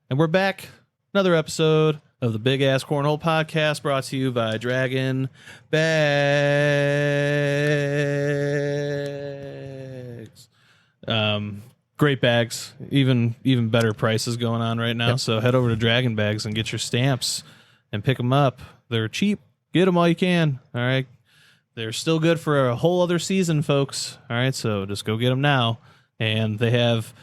And we're back. Another episode of the Big Ass Cornhole Podcast brought to you by Draggin Bags. Great bags. Even better prices going on right now. Yep. So head over to Draggin Bags and get your stamps and pick them up. They're cheap. Get them while you can. All right. They're still good for a whole other season, folks. All right. So just go get them now. And they have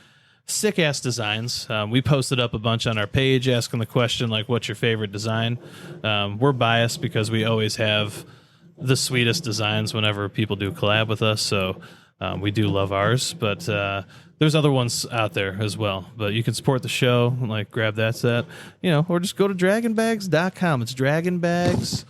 sick-ass designs. We posted up a bunch on our page asking the question, like, what's your favorite design? We're biased because we always have the sweetest designs whenever people do collab with us, so we do love ours. But there's other ones out there as well. But you can support the show, like grab that set, or just go to DragginBags.com. It's Draggin Bags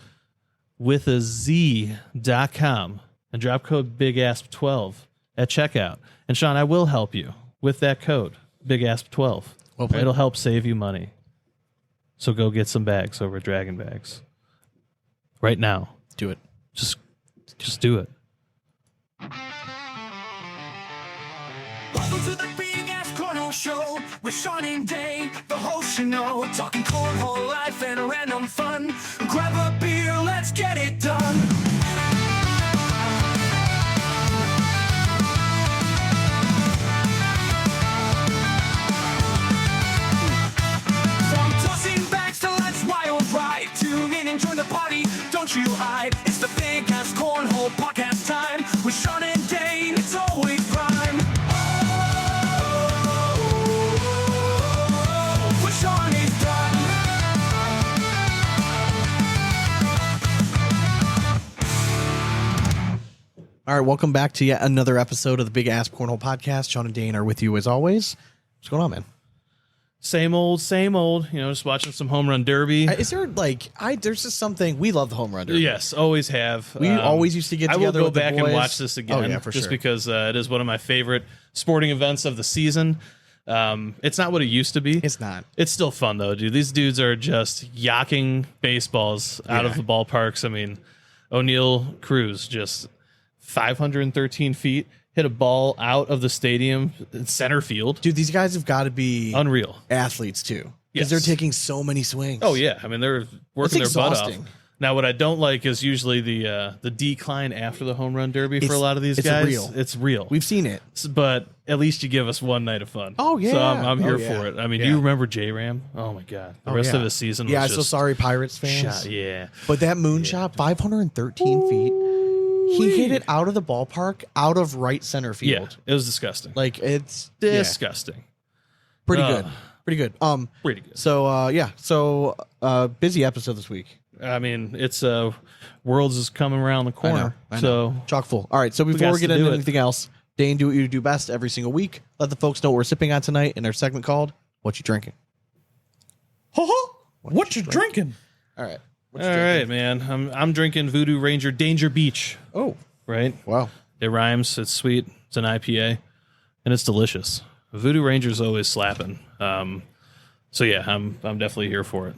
with a Z.com and drop code BIGASP12 at checkout. And Sean, I will help you with that code, BIGASP12. Well, it'll help save you money. So go get some bags over at Draggin Bags. Right now. Do it. Just do it. Welcome to the Big Ass Cornhole Show with Sean and Dane, the host talking cornhole life and random fun. Grab a beer, let's get it done. Join the party, don't you hide. It's the Big Ass Cornhole Podcast time with Sean and Dane. It's always prime. With Sean is done. All right, welcome back to yet another episode of the Big Ass Cornhole Podcast. Sean and Dane are with you as always. What's going on, man? Same old. Just watching some home run derby. Is there there's just something, we love the home run derby. Yes, always have. We always used to get together. I will go with the back boys and watch this again. Oh, yeah, for just sure. because it is one of my favorite sporting events of the season. It's not what it used to be. It's not. It's still fun though, dude. These dudes are just yocking baseballs out of the ballparks. I mean, O'Neal Cruz just 513 feet. Hit a ball out of the stadium in center field. Dude, these guys have got to be unreal athletes too. Yes. Because they're taking so many swings. Oh, yeah. I mean, they're working their butt off. Now, what I don't like is usually the decline after the home run derby for a lot of these guys. It's real. We've seen it. But at least you give us one night of fun. Oh, yeah. So I'm here for it. I mean, do you remember J-Ram? Oh, my God. The rest of his season was I'm just so sorry, Pirates fans. Shot, yeah. But that moonshot, 513 feet. He hit it out of the ballpark, out of right center field. Yeah, it was disgusting. Like, it's disgusting. Pretty good. Pretty good. Pretty good. So, busy episode this week. I mean, it's Worlds is coming around the corner. I know. So chock full. All right, so before we get into anything else, Dane, do what you do best every single week. Let the folks know what we're sipping on tonight in our segment called What You Drinking. What you drinking? All right. All right, man. I'm drinking Voodoo Ranger Danger Beach. Oh, right. Wow. It rhymes. It's sweet. It's an IPA, and it's delicious. Voodoo Ranger's always slapping. So yeah, I'm definitely here for it.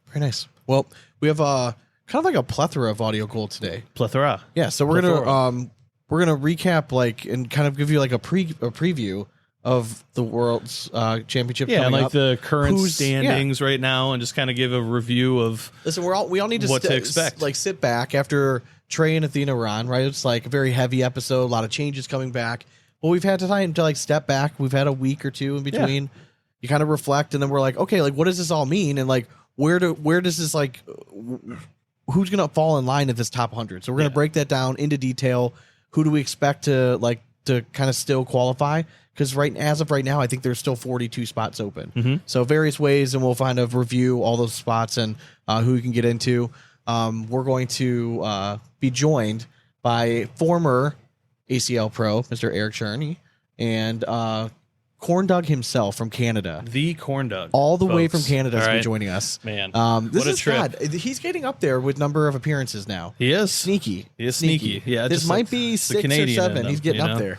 Very nice. Well, we have kind of like a plethora of audio gold today. Plethora. Yeah. So we're gonna recap and kind of give you like a preview of the World's Championship. Yeah, coming like up. the current standings right now, and just kind of give a review of. Listen, we all need to to expect. Like sit back after Trey and Athena run. Right, it's like a very heavy episode, a lot of changes coming back. Well, we've had time to like step back. We've had a week or two in between. Yeah. You kind of reflect, and then we're like, okay, like what does this all mean, and like where does this like who's gonna fall in line at this top 100? So we're gonna break that down into detail. Who do we expect to kind of still qualify? Because as of right now, I think there's still 42 spots open. Mm-hmm. So various ways, and we'll kind of review all those spots and who we can get into. We're going to be joined by former ACL pro, Mr. Eric Tscherne, and Corndoug himself from Canada. The Corndoug. All the way from Canada to be joining us. Man, this is trip. God. He's getting up there with number of appearances now. He is. Sneaky. He is sneaky. Yeah, this might be 6 or 7. He's getting up there.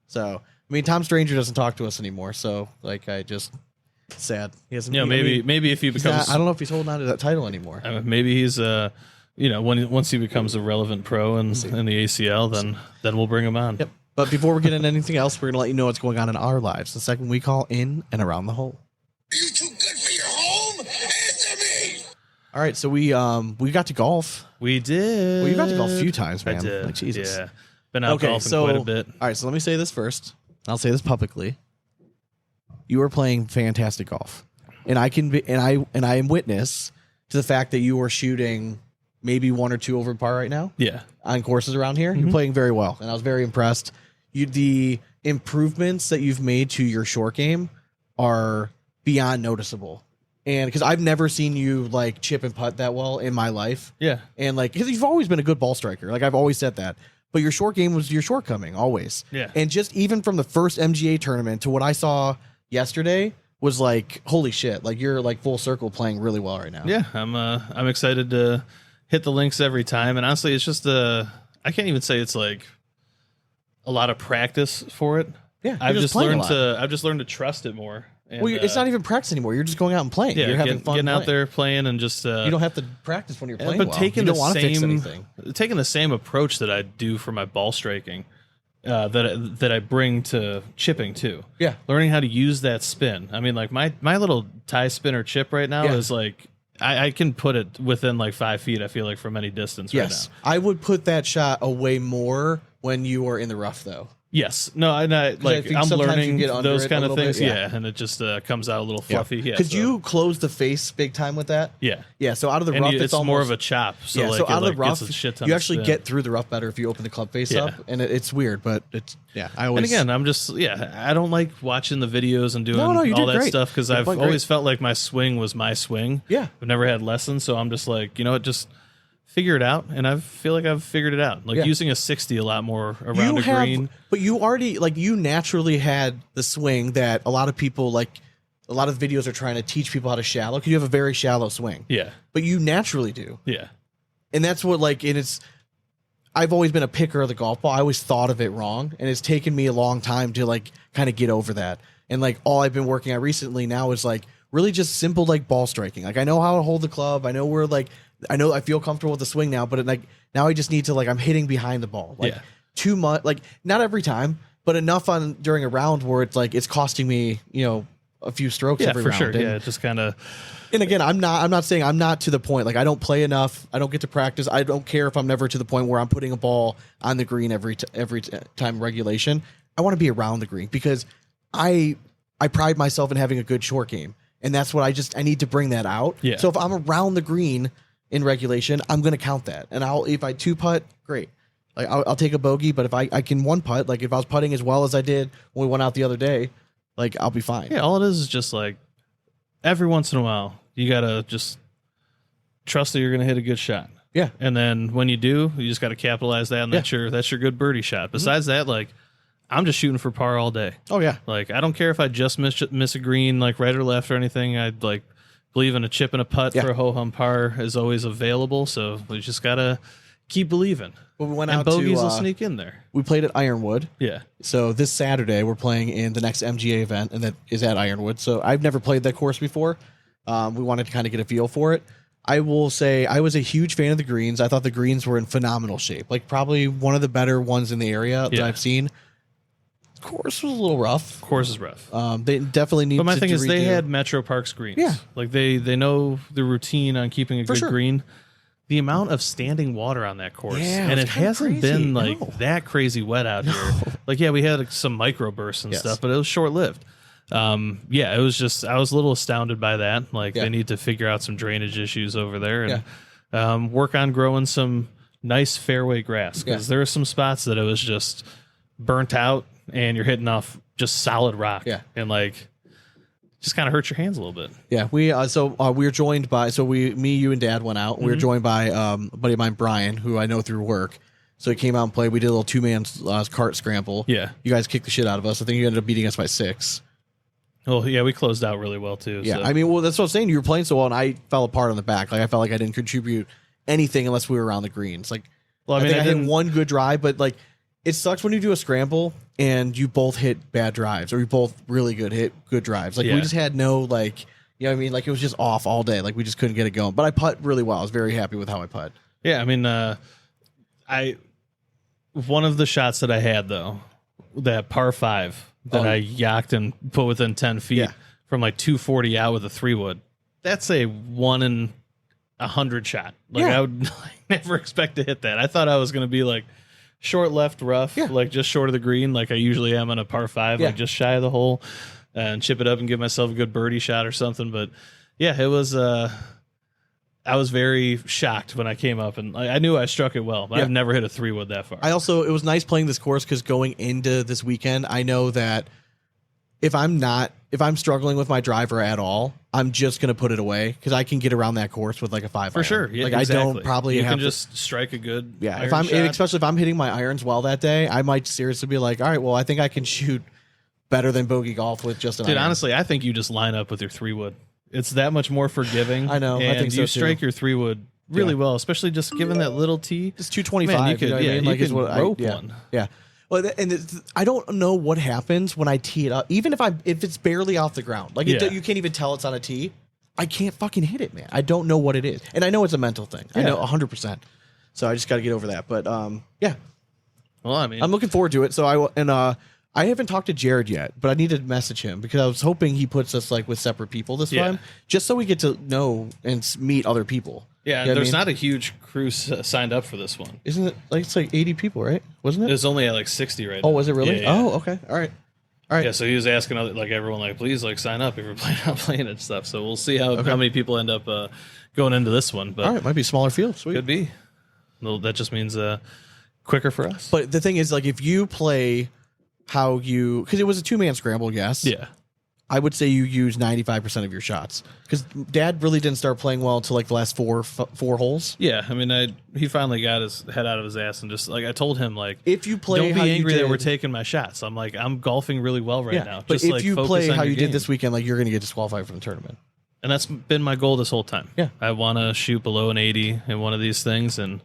So, I mean, Tom Stranger doesn't talk to us anymore, so like sad. He hasn't. Maybe if he becomes, I don't know if he's holding on to that title anymore. Maybe he's once he becomes a relevant pro in the ACL, then we'll bring him on. Yep. But before we get into anything else, we're gonna let you know what's going on in our lives. The segment we call In and Around the Hole. Are you too good for your home? Answer me! All right, so we got to golf. We did. Well, you got to golf a few times, man. I did. Like, Jesus. Yeah. Been out golfing quite a bit. All right, so let me say this first. I'll say this publicly. You are playing fantastic golf, and I am witness to the fact that you are shooting maybe 1 or 2 over par right now. Yeah. On courses around here, you're playing very well, and I was very impressed. The improvements that you've made to your short game are beyond noticeable. And because I've never seen you like chip and putt that well in my life. Yeah. And like, because you've always been a good ball striker. Like I've always said that. But your short game was your shortcoming always. Yeah. And just even from the first MGA tournament to what I saw yesterday was like, holy shit. Like you're like full circle playing really well right now. Yeah. I'm excited to hit the links every time. And honestly, it's just I can't even say it's like a lot of practice for it. Yeah. I've just learned to trust it more. And, well, it's not even practice anymore. You're just going out and playing. Yeah, you're having fun getting playing. out there playing and just you don't have to practice when you're playing. But well. taking you the don't want to fix anything. taking the same approach that I do for my ball striking, that I bring to chipping too. Yeah, learning how to use that spin. I mean, like my little tie spinner chip right now is like I can put it within like 5 feet. I feel like from any distance. Yes, right now. I would put that shot away more when you are in the rough though. Yes. No, I'm learning those kind of things. Bit, yeah, and it just comes out a little fluffy. Yeah. Because you close the face big time with that. Yeah. Yeah. So out of the rough, it's almost more of a chop. So, yeah, like, so out of the rough, gets a shit ton you of actually spin. get through the rough better if you open the club face up. And it's weird, but it's, I always. And again, I'm just, I don't like watching the videos and doing you all did that great. stuff because I've always felt like my swing was my swing. Yeah. I've never had lessons. So I'm just like, you know what, just figure it out. And I feel like I've figured it out. Like using a 60 a lot more around a green. But you already, like, you naturally had the swing that a lot of people, like, a lot of videos are trying to teach people how to shallow because you have a very shallow swing. Yeah. But you naturally do. Yeah. And that's what, like, and it's, I've always been a picker of the golf ball. I always thought of it wrong. And it's taken me a long time to, like, kind of get over that. And, like, all I've been working at recently now is, like, really just simple, like, ball striking. Like, I know how to hold the club. I know where, like, I feel comfortable with the swing now, but like now I just need to, like, I'm hitting behind the ball. Like too much, like not every time, but enough on during a round where it's like, it's costing me, a few strokes every round. Sure. And, Yeah. Just kind of. And again, I'm not saying I'm not to the point. Like I don't play enough. I don't get to practice. I don't care if I'm never to the point where I'm putting a ball on the green every time regulation. I want to be around the green because I pride myself in having a good short game. And that's what I need to bring that out. Yeah. So if I'm around the green in regulation, I'm going to count that. And if I 2-putt, great. Like I'll take a bogey, but if I can 1-putt, like if I was putting as well as I did when we went out the other day, like I'll be fine. Yeah. All it is just like every once in a while, you got to just trust that you're going to hit a good shot. Yeah. And then when you do, you just got to capitalize that. And that's your good birdie shot. Besides that, like, I'm just shooting for par all day. Oh yeah. Like, I don't care if I just miss a green, like right or left or anything. I'd like believe in a chip and a putt for a ho-hum par is always available. So we just got to keep believing. Well, we went and out bogeys to, will sneak in there. We played at Ironwood. Yeah. So this Saturday we're playing in the next MGA event, and that is at Ironwood. So I've never played that course before. We wanted to kind of get a feel for it. I will say I was a huge fan of the greens. I thought the greens were in phenomenal shape. Like probably one of the better ones in the area that I've seen. Course was a little rough. Course is rough. They definitely need. But my to thing is, redo. they had Metro Parks greens. Yeah, like they know the routine on keeping a good green. The amount of standing water on that course, and it hasn't been like that crazy wet out here. Like, we had some microbursts and stuff, but it was short lived. It was just I was a little astounded by that. Like, they need to figure out some drainage issues over there and work on growing some nice fairway grass because there are some spots that it was just burnt out. And you're hitting off just solid rock. Yeah. And like just kind of hurts your hands a little bit. Yeah. We were joined by you and Dad went out. Mm-hmm. We were joined by a buddy of mine, Brian, who I know through work. So he came out and played. We did a little 2-man cart scramble. Yeah. You guys kicked the shit out of us. I think you ended up beating us by 6. Well, yeah, we closed out really well too. Yeah. So. I mean, well, that's what I'm saying. You were playing so well and I fell apart on the back. Like I felt like I didn't contribute anything unless we were around the greens. Like, well, I mean, I hit one good drive, but like it sucks when you do a scramble and you both hit bad drives or you both really hit good drives. Like we just had no like, you know what I mean? Like it was just off all day. Like we just couldn't get it going. But I putt really well. I was very happy with how I putt. Yeah, I mean, one of the shots that I had though, that par 5 that I yacked and put within 10 feet from like 240 out with a 3-wood. That's a 1 in 100 shot. Like I would never expect to hit that. I thought I was going to be like short left rough, like just short of the green, like I usually am on a par 5, like just shy of the hole, and chip it up and give myself a good birdie shot or something. But yeah, it was. I was very shocked when I came up, and I knew I struck it well. But I've never hit a 3-wood that far. It was nice playing this course because going into this weekend, I know that if I'm struggling with my driver at all, I'm just gonna put it away because I can get around that course with like a 5 for iron. sure. Yeah, like exactly. I don't probably you have can to, just strike a good iron shot. Especially if I'm hitting my irons well that day, I might seriously be like, all right, well, I think I can shoot better than bogey golf with just an iron. Honestly, I think you just line up with your 3-wood. It's that much more forgiving. I know. And I think so you too. strike your 3-wood really well, especially just given that little tee. It's 225. Man, you could, know what I mean? you Like, could is what rope one. Yeah. Well, I don't know what happens when I tee it up. Even if it's barely off the ground, like you can't even tell it's on a tee. I can't fucking hit it, man. I don't know what it is, and I know it's a mental thing. I know 100%. So I just got to get over that. But yeah. Well, I mean, I'm looking forward to it. So I haven't talked to Jared yet, but I need to message him because I was hoping he puts us like with separate people this time, just so we get to know and meet other people. Yeah, You know what I there's mean? not a huge crew signed up for this one. Isn't it like it's like 80 people, right? Wasn't it? It's only at like 60 right now. Oh, was it really? Yeah, yeah. Oh, okay. All right. Yeah, so he was asking everyone, like, please, like, sign up if you're planning on playing it and stuff. So we'll see how many people end up going into this one. But All right, might be a smaller field. Sweet. could be. Well, that just means quicker for us. But the thing is, like, if you play because it was a 2-man scramble, yes. Yeah. I would say you use 95% of your shots because Dad really didn't start playing well until like the last four holes. Yeah, I mean, he finally got his head out of his ass and just like I told him, like, If you play don't how be you angry that did- we're taking my shots. I'm like, I'm golfing really well right now. But Just if like you focus play on how your you did game. this weekend, like you're going to get disqualified from the tournament. And that's been my goal this whole time. Yeah. I want to shoot below an 80 in one of these things and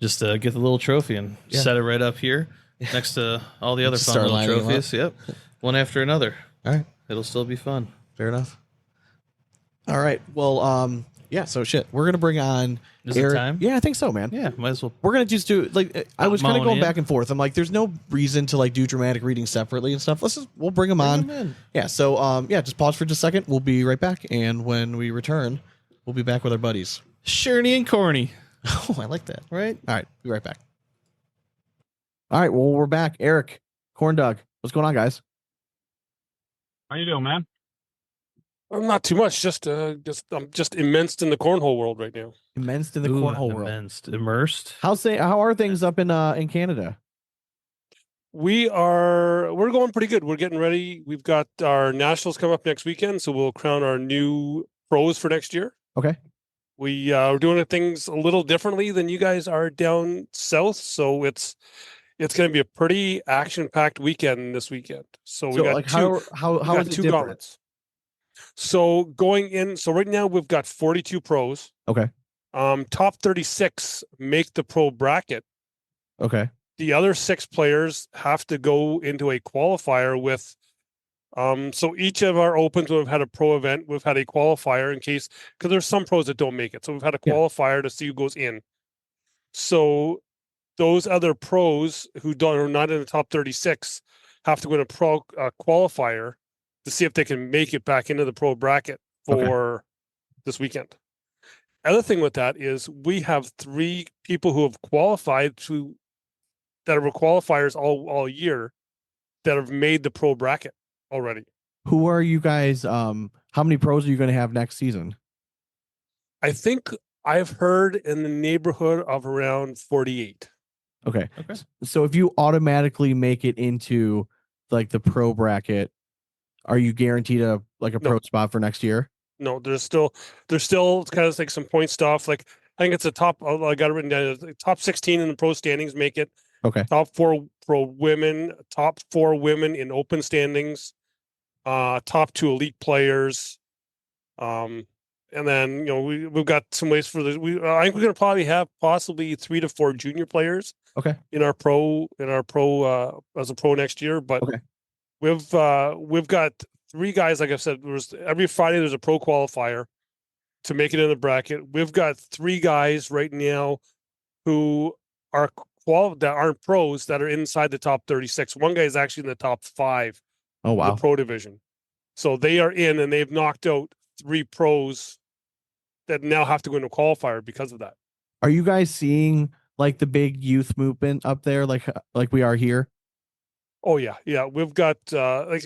just get the little trophy and set it right up here next to all the other Just fun start little lining them trophies. Yep. One after another. All right. It'll still be fun. Fair enough. All right. Well, yeah. So shit, we're gonna bring on. Is it Eric. time? Yeah, I think so, man. Yeah, might as well. We're gonna just do like I was kind of Mowing going in. back and forth. I'm like, there's no reason to like do dramatic readings separately and stuff. We'll bring them on. them in. Yeah. So just pause for just a second. We'll be right back, and when we return, we'll be back with our buddies. Sherney and Corny. Oh, I like that. Right? All right, be right back. All right, well, we're back. Eric, Corndoug, what's going on, guys? How you doing, man? Not too much. I'm just immersed in the cornhole world right now. Immersed in the cornhole world. Immersed. How are things up in Canada? We're going pretty good. We're getting ready. We've got our nationals come up next weekend, so we'll crown our new pros for next year. Okay. We're doing things a little differently than you guys are down south, so it's going to be a pretty action-packed weekend this weekend. So we got like two. how we got is it two different? gauntlets. So going in. So right now we've got 42 pros. Okay. Top 36 make the pro bracket. Okay. The other 6 players have to go into a qualifier with. So each of our opens, we've had a pro event, we've had a qualifier in case, because there's some pros that don't make it. So we've had a qualifier to see who goes in. So those other pros who are not in the top 36 have to go to pro qualifier to see if they can make it back into the pro bracket for this weekend. Other thing with that is we have 3 people who have qualified that were qualifiers all year that have made the pro bracket already. Who are you guys? How many pros are you going to have next season? I think I've heard in the neighborhood of around 48. Okay. So if you automatically make it into like the pro bracket, are you guaranteed a pro spot for next year? No, there's still kind of like some point stuff. Like I think it's a top. I got it written down. Top 16 in the pro standings make it. Okay. Top 4 pro women. Top 4 women in open standings. Top 2 elite players. And then we've got some ways for this. I think we're going to probably have possibly 3 to 4 junior players. Okay. In our pro as a pro next year, but we've got 3 guys. Like I said, every Friday there's a pro qualifier to make it in the bracket. We've got 3 guys right now who are that aren't pros that are inside the top 36. One guy is actually in the top 5. Oh wow. In the pro division. So they are in, and they've knocked out 3 pros that now have to go into qualifier because of that. Are you guys seeing like the big youth movement up there, like we are here? Oh yeah, yeah. We've got like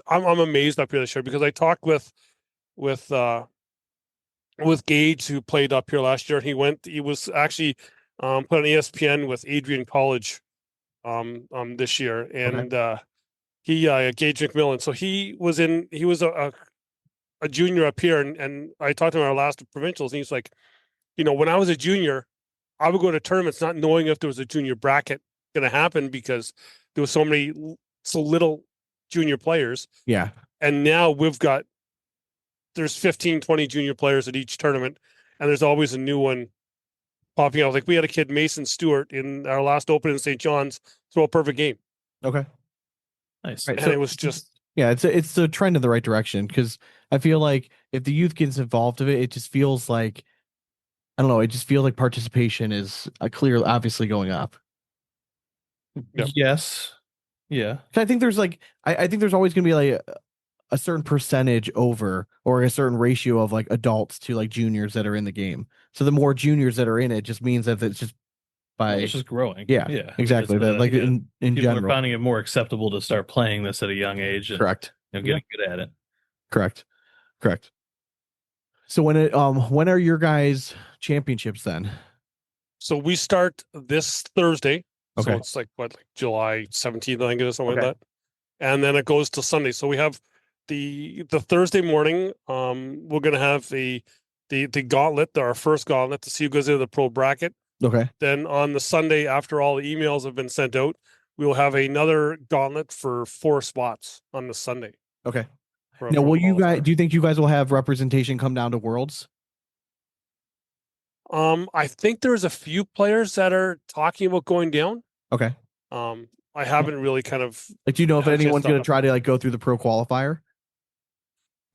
I'm amazed up here this year because I talked with Gage, who played up here last year. He was actually put on ESPN with Adrian College this year, and he Gage McMillan. So he was a junior up here, and I talked to him at our last provincials, and he's like, when I was a junior, I would go to tournaments not knowing if there was a junior bracket going to happen because there was so little junior players. Yeah. And now there's 15, 20 junior players at each tournament, and there's always a new one popping out. Like we had a kid, Mason Stewart, in our last Open in St. John's, throw a perfect game. Okay. Nice. Right. And So it was just, yeah, it's a trend in the right direction, because I feel like if the youth gets involved of it, it just feels like, I don't know, it just feels like participation is obviously going up. Yep. Yes. Yeah. I think there's like I think there's always gonna be like a certain percentage over, or a certain ratio of like adults to like juniors that are in the game. So the more juniors that are in it just means that it's just It's just growing. Yeah, Yeah. exactly. It's, That like in people general. are finding it more acceptable to start playing this at a young age. And, Correct. getting good at it. Correct. So when are your guys' championships then? so we start this Thursday. Okay. So it's like July 17th, I think it is, something Okay. like that. And then it goes to Sunday. So we have the Thursday morning, we're gonna have the gauntlet, our first gauntlet, to see who goes into the pro bracket. Okay. Then on the Sunday, after all the emails have been sent out, we will have another gauntlet for 4 spots on the Sunday. Okay. for- Now, for will you guys? qualifier. Do you think you guys will have representation come down to Worlds? I think there's a few players that are talking about going down. Okay. I haven't really kind of. Like, do you know if Yeah, just anyone's going to thought- try to like go through the pro qualifier?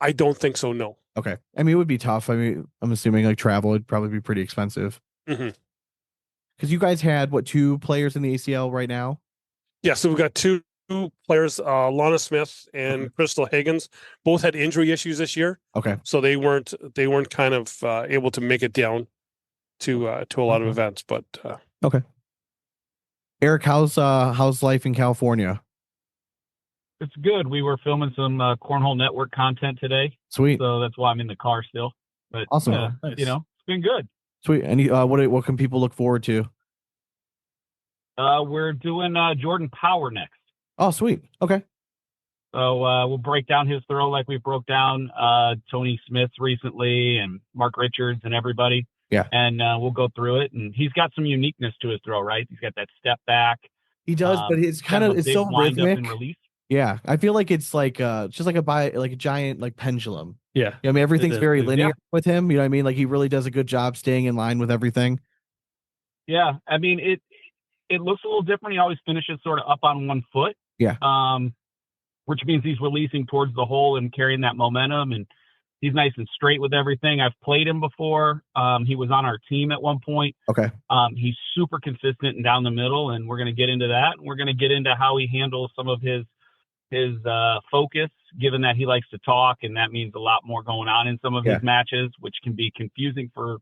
I don't think so. No. Okay. I mean, it would be tough. I mean, I'm assuming like travel would probably be pretty expensive. Mhm. Because you guys had 2 players in the ACL right now? Yeah. So we've got 2 players, Lana Smith and Crystal Higgins. Both had injury issues this year, Okay. so they weren't kind of able to make it down to a lot of Okay. events. But Eric, how's life in California? It's good. We were filming some Cornhole Network content today, Sweet. so that's why I'm in the car still. But Awesome. Nice. it's been good. Sweet. Any what can people look forward to? We're doing Jordan Power next. Oh, sweet. Okay. So we'll break down his throw like we broke down Tony Smith's recently, and Mark Richards and everybody. Yeah. And we'll go through it. And he's got some uniqueness to his throw, right? He's got that step back. He does, but it's kind of a it's big so wind up rhythmic. and release. Yeah, I feel like it's like just like a giant like pendulum. Yeah. I mean, everything's is, very yeah. linear with him. You know what I mean? Like he really does a good job staying in line with everything. Yeah, I mean it looks a little different. He always finishes sort of up on one foot. Yeah. Which means he's releasing towards the hole and carrying that momentum, and he's nice and straight with everything. I've played him before. He was on our team at one point. Okay. He's super consistent and down the middle, and we're going to get into that. We're going to get into how he handles some of his focus, given that he likes to talk, and that means a lot more going on in some of his matches, which can be confusing for,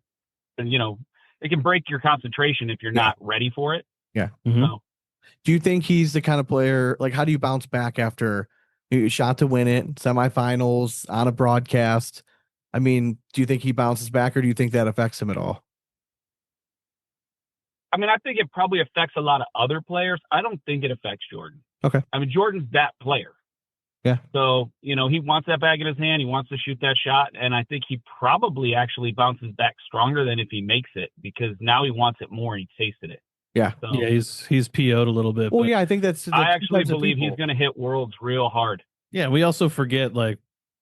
it can break your concentration if you're not ready for it. Yeah. So, Do you think he's the kind of player, like, how do you bounce back after you shot to win it, semifinals, on a broadcast? I mean, do you think he bounces back, or do you think that affects him at all? I mean, I think it probably affects a lot of other players. I don't think it affects Jordan. Okay. I mean, Jordan's that player. Yeah. So, he wants that bag in his hand. He wants to shoot that shot. And I think he probably actually bounces back stronger than if he makes it, because now he wants it more and he tasted it. Yeah. So, Yeah, he's PO'd a little bit. Well, but yeah, I think that's I two actually types of believe he's people. going to hit Worlds real hard. yeah, we also forget like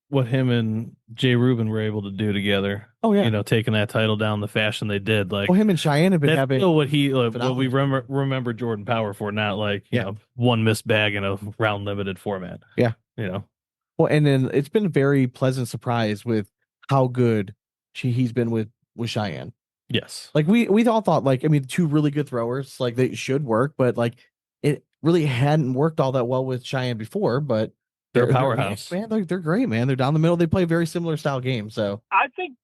what him and Jay Rubin were able to do together. Oh, yeah. Taking that title down the fashion they did. Like Well, him and Cheyenne have been that's having. still what what phenomenal. we remember Jordan Power for, not like one missed bag in a round limited format. Yeah. Well, and then it's been a very pleasant surprise with how good he's been with Cheyenne. Yes. Like we all thought, like, I mean, 2 really good throwers, like they should work, but like it really hadn't worked all that well with Cheyenne before. But They're a powerhouse. Man, they're great, man. They're down the middle. They play very similar style games. So I think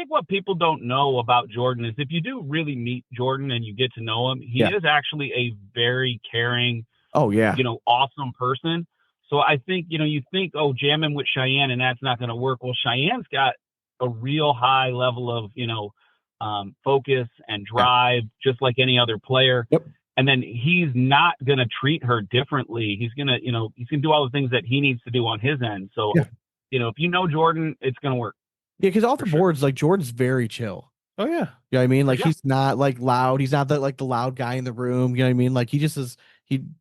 what people don't know about Jordan is if you do really meet Jordan and you get to know him, he is actually a very caring, awesome person. So I think, you think, jamming with Cheyenne and that's not going to work. Well, Cheyenne's got a real high level of, focus and drive, just like any other player. Yep. And then he's not going to treat her differently. He's going to, he's going to do all the things that he needs to do on his end. So, if you know Jordan, it's going to work. Yeah, because off the boards, like Jordan's very chill. Oh yeah. You know what I mean? Like he's not like loud. He's not the loud guy in the room. You know what I mean? Like he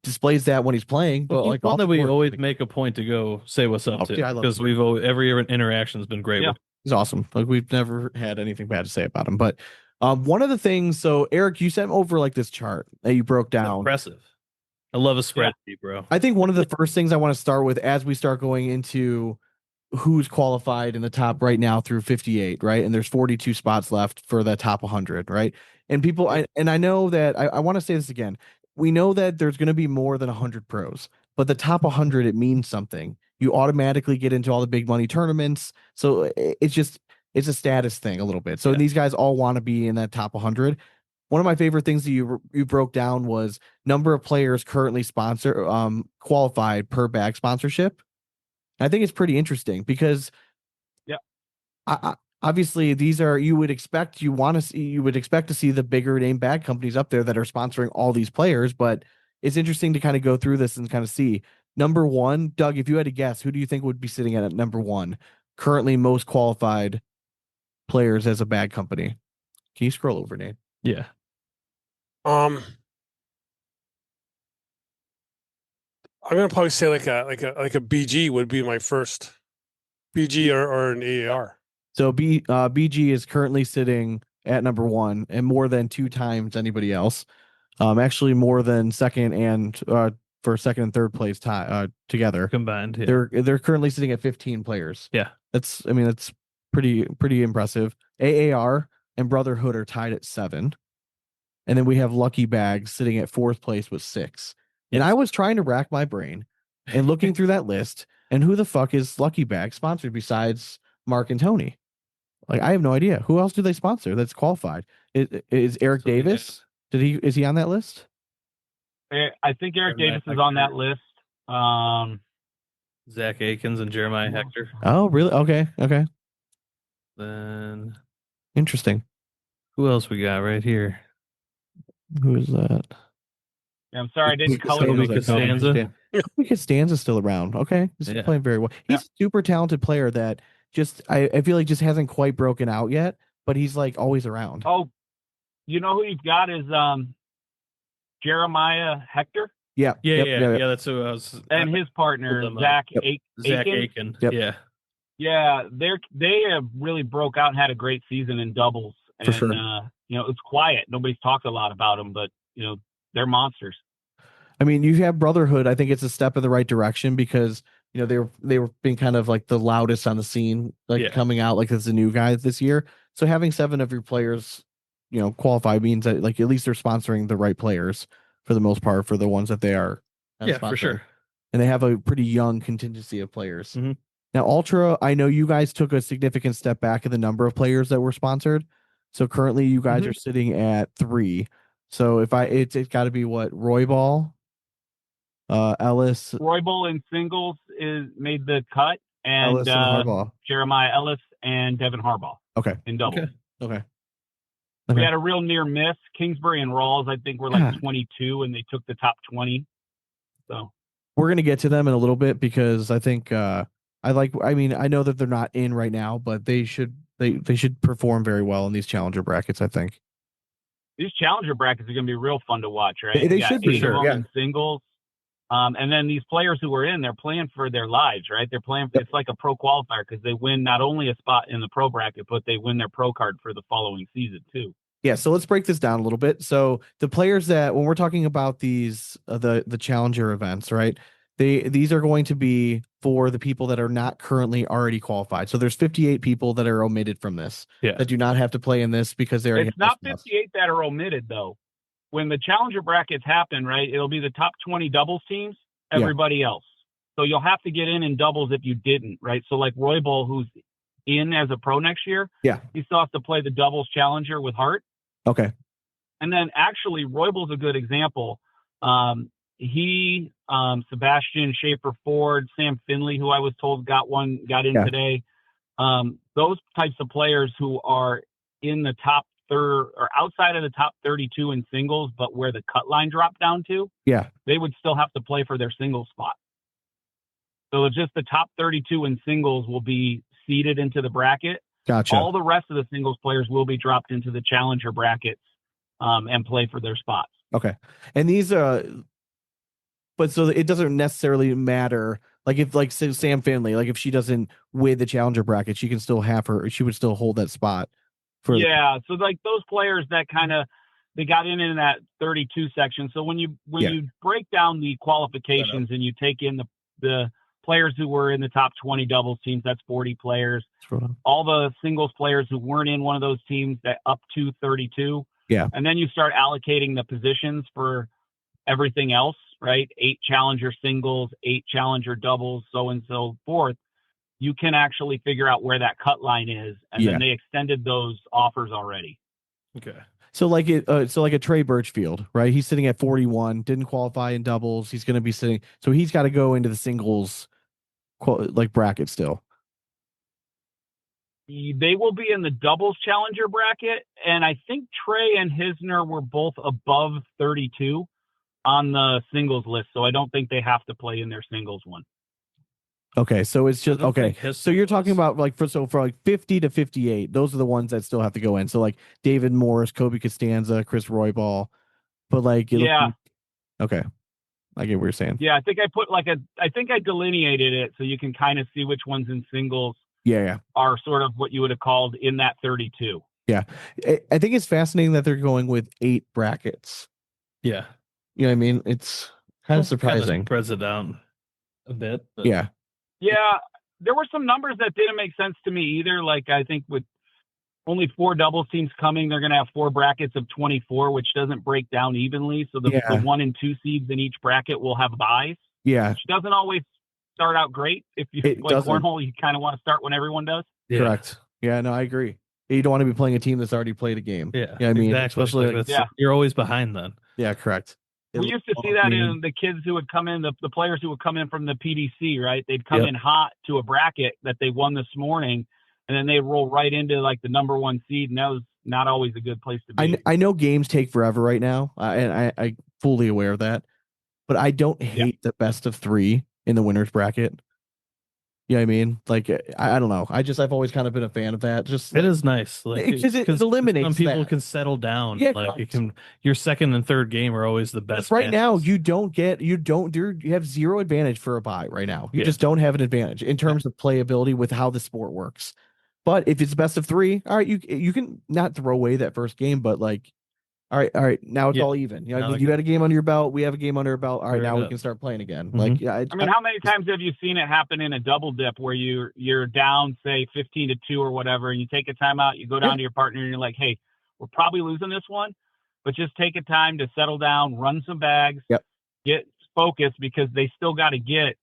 displays that when he's playing. But like one that we always make a point to go say what's up to, because every interaction has been great. Yeah. With. He's awesome. Like we've never had anything bad to say about him. But one of the things, so Eric, you sent over like this chart that you broke down. Impressive. I love a spreadsheet, bro. I think one of the first things I want to start with as we start going into who's qualified in the top right now through 58, right? And there's 42 spots left for the top 100, right? And people, I know that I want to say this again. We know that there's going to be more than 100 pros, but the top 100, it means something. You automatically get into all the big money tournaments. So it's a status thing a little bit. So these guys all want to be in that top 100. One of my favorite things that you broke down was number of players currently qualified per bag sponsorship. I think it's pretty interesting because obviously these are, you would expect to see the bigger name bag companies up there that are sponsoring all these players, but it's interesting to kind of go through this and kind of see. Number one, Doug, if you had to guess, who do you think would be sitting at number one currently most qualified players as a bag company? Can you scroll over, Dane? Yeah. I'm gonna probably say like a BG would be my first BG or an AAR. So BG is currently sitting at number one and more than 2 times anybody else. Actually more than second and for second and third place together combined. Yeah. They're currently sitting at 15 players. Yeah. That's pretty impressive. AAR and Brotherhood are tied at 7. And then we have Lucky Bags sitting at 4th place with 6. And I was trying to rack my brain and looking through that list, and who the fuck is Lucky Bag sponsored besides Mark and Tony? Like, I have no idea. Who else do they sponsor that's qualified? Is Eric Davis? Is he on that list? I think Eric Davis is on that list. Zach Akins and Jeremiah Hector. Oh, really? Okay. Then interesting. Who else we got right here? Who is that? Yeah, I'm sorry, I didn't color Costanza. Costanza's still around. Okay, he's playing very well. He's a super talented player that I feel like just hasn't quite broken out yet, but he's like always around. Oh, you know who you've got is Jeremiah Hector. Yeah. That's who I was. And his partner Zach Aiken. Yep. Yeah, they have really broke out and had a great season in doubles. For sure. It's quiet. Nobody's talked a lot about them, but they're monsters. I mean, you have Brotherhood. I think it's a step in the right direction because they were being kind of like the loudest on the scene, coming out like as a new guy this year. So having 7 of your players, qualify means that like at least they're sponsoring the right players for the most part for the ones that they are. For sure. And they have a pretty young contingency of players. Mm-hmm. Now, Ultra, I know you guys took a significant step back in the number of players that were sponsored. So currently you guys are sitting at 3. So it's got to be what, Roybal, Ellis. Roybal in singles made the cut, and Ellis and Harbaugh. Jeremiah Ellis and Devin Harbaugh. Okay. In double. Okay. We had a real near miss. Kingsbury and Rawls, I think, were like 22, and they took the top 20. So we're gonna get to them in a little bit because I think I know that they're not in right now, but they should perform very well in these challenger brackets. I think these challenger brackets are going to be real fun to watch, right? They should be, sure. In singles, and then these players who are in, they're playing for their lives, right? They're playing. It's like a pro qualifier because they win not only a spot in the pro bracket, but they win their pro card for the following season too. Yeah, so let's break this down a little bit. So the players that when we're talking about these the challenger events, right? These are going to be for the people that are not currently already qualified. So there's 58 people that are omitted from this that do not have to play in this because they're. It's not 58 that are omitted though. When the challenger brackets happen, right, it'll be the top 20 doubles teams, everybody else. So you'll have to get in doubles if you didn't, right? So like Roybal, who's in as a pro next year, Yeah. he still has to play the doubles challenger with Hart. Okay. And then actually Roybal's a good example. Sebastian Schaefer Ford, Sam Finley, who I was told got in today. Those types of players who are in the top third or outside of the top 32 in singles, but where the cut line dropped down to, they would still have to play for their singles spot. So it's just the top 32 in singles will be seeded into the bracket. Gotcha. All the rest of the singles players will be dropped into the challenger brackets and play for their spots. Okay. And these but so it doesn't necessarily matter. Like if like Sam Finley, like if she doesn't win the challenger bracket, she can still she would still hold that spot. So like those players that they got in that 32 section. So when you break down the qualifications and you take in the players who were in the top 20 doubles teams, that's 40 players. All the singles players who weren't in one of those teams, that up to 32. Yeah. And then you start allocating the positions for everything else, right? 8 challenger singles, 8 challenger doubles, so and so forth. You can actually figure out where that cut line is. And then they extended those offers already. Okay. So like a Trey Birchfield, right? He's sitting at 41, didn't qualify in doubles. He's going to be sitting, so he's got to go into the singles bracket still. They will be in the doubles challenger bracket, and I think Trey and Hisner were both above 32 on the singles list, so I don't think they have to play in their singles one. Okay, so it's just okay. So you're talking about like for like 50 to 58, those are the ones that still have to go in. So like David Morris, Kobe Costanza, Chris Roybal, but like okay, I get what you're saying. Yeah, I think I delineated it so you can kind of see which ones in singles. Are sort of what you would have called in that 32. Yeah, I think it's fascinating that they're going with 8 brackets. Yeah, you know what I mean. It's kind of surprising. Spreads it down a bit. But... Yeah, there were some numbers that didn't make sense to me either. Like I think with only 4 doubles teams coming, they're going to have 4 brackets of 24, which doesn't break down evenly. So the 1 and 2 seeds in each bracket will have buys. Yeah, which doesn't always start out great. If you play cornhole, you kind of want to start when everyone does. Yeah. Correct. Yeah, no, I agree. You don't want to be playing a team that's already played a game. Yeah, I mean, exactly. Especially you're always behind then. Yeah, correct. We used to see that in the kids who would come in, the players who would come in from the PDC, right? They'd come in hot to a bracket that they won this morning, and then they roll right into like the number 1 seed, and that was not always a good place to be. I know games take forever right now, and I'm fully aware of that, but I don't hate the best of 3 in the winners bracket. You know what I mean? Like, I don't know. I've always kind of been a fan of that. Just it is nice, like because it eliminates. Some people can settle down. Yeah, like it can. Your second and third game are always the best. Right now, you have 0 advantage for a bye right now. You just don't have an advantage in terms of playability with how the sport works. But if it's best of 3, all right, you can not throw away that first game, but like, all right, now it's all even. You know, you had a game under your belt, we have a game under our belt. All right, now we can start playing again. Mm-hmm. Like, I mean, how many times have you seen it happen in a double dip where you're down, say 15-2 or whatever, and you take a timeout, you go down to your partner, and you're like, hey, we're probably losing this one, but just take a time to settle down, run some bags, get focused, because they still got to get,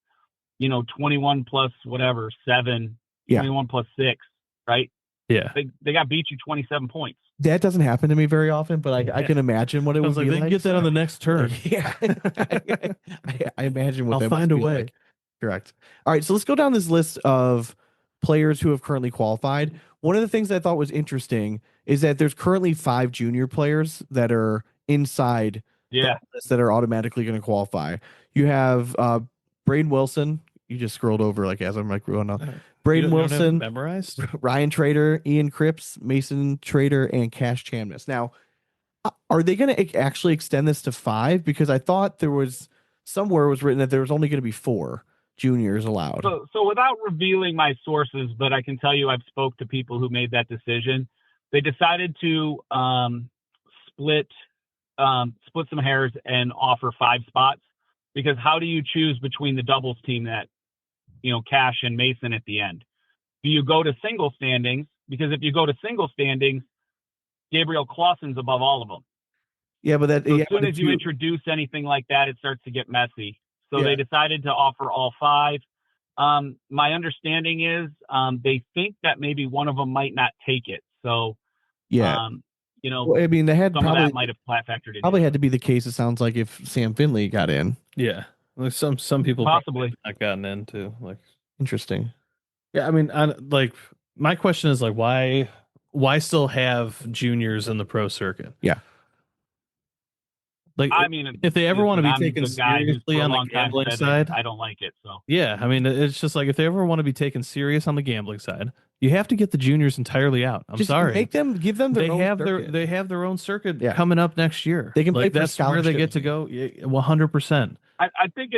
21 plus whatever 7, 21 plus 6, right? Yeah, they got beat you 27 points. That doesn't happen to me very often, but I can imagine what it would be they like. can get that on the next turn. Yeah, I imagine what I'll find a way. Like. Correct. All right, so let's go down this list of players who have currently qualified. One of the things I thought was interesting is that there's currently 5 junior players that are inside the list that are automatically going to qualify. You have Braden Wilson. You just scrolled over like as I'm like going on. Braden Wilson, memorized. Ryan Trader, Ian Cripps, Mason Trader, and Cash Chamness. Now, are they going to actually extend this to 5? Because I thought there was somewhere it was written that there was only going to be 4 juniors allowed. So without revealing my sources, but I can tell you I've spoke to people who made that decision. They decided to split some hairs and offer 5 spots, because how do you choose between the doubles team that Cash and Mason at the end? Do you go to single standings? Because if you go to single standings, Gabriel Clausen's above all of them. Yeah, but as soon as you introduce anything like that, it starts to get messy. So they decided to offer all 5. My understanding is they think that maybe one of them might not take it. So, you know, well, I mean, they had some probably of that might have factored in. probably had to be the case. It sounds like if Sam Finley got in. Yeah, like some people Possibly not gotten into like. Interesting. Yeah, I mean, like my question is like, why still have juniors in the pro circuit? Yeah. Like, I mean, if they ever want to be I'm taken the guy who's seriously for a on the long time gambling said side, I don't like it. So yeah, I mean, it's just like if they ever want to be taken serious on the gambling side, you have to get the juniors entirely out. I'm Just sorry, give them their they own have circuit. they have their own circuit Yeah. coming up next year. They can play like for that's where they get scholarships. to go. 100%. I think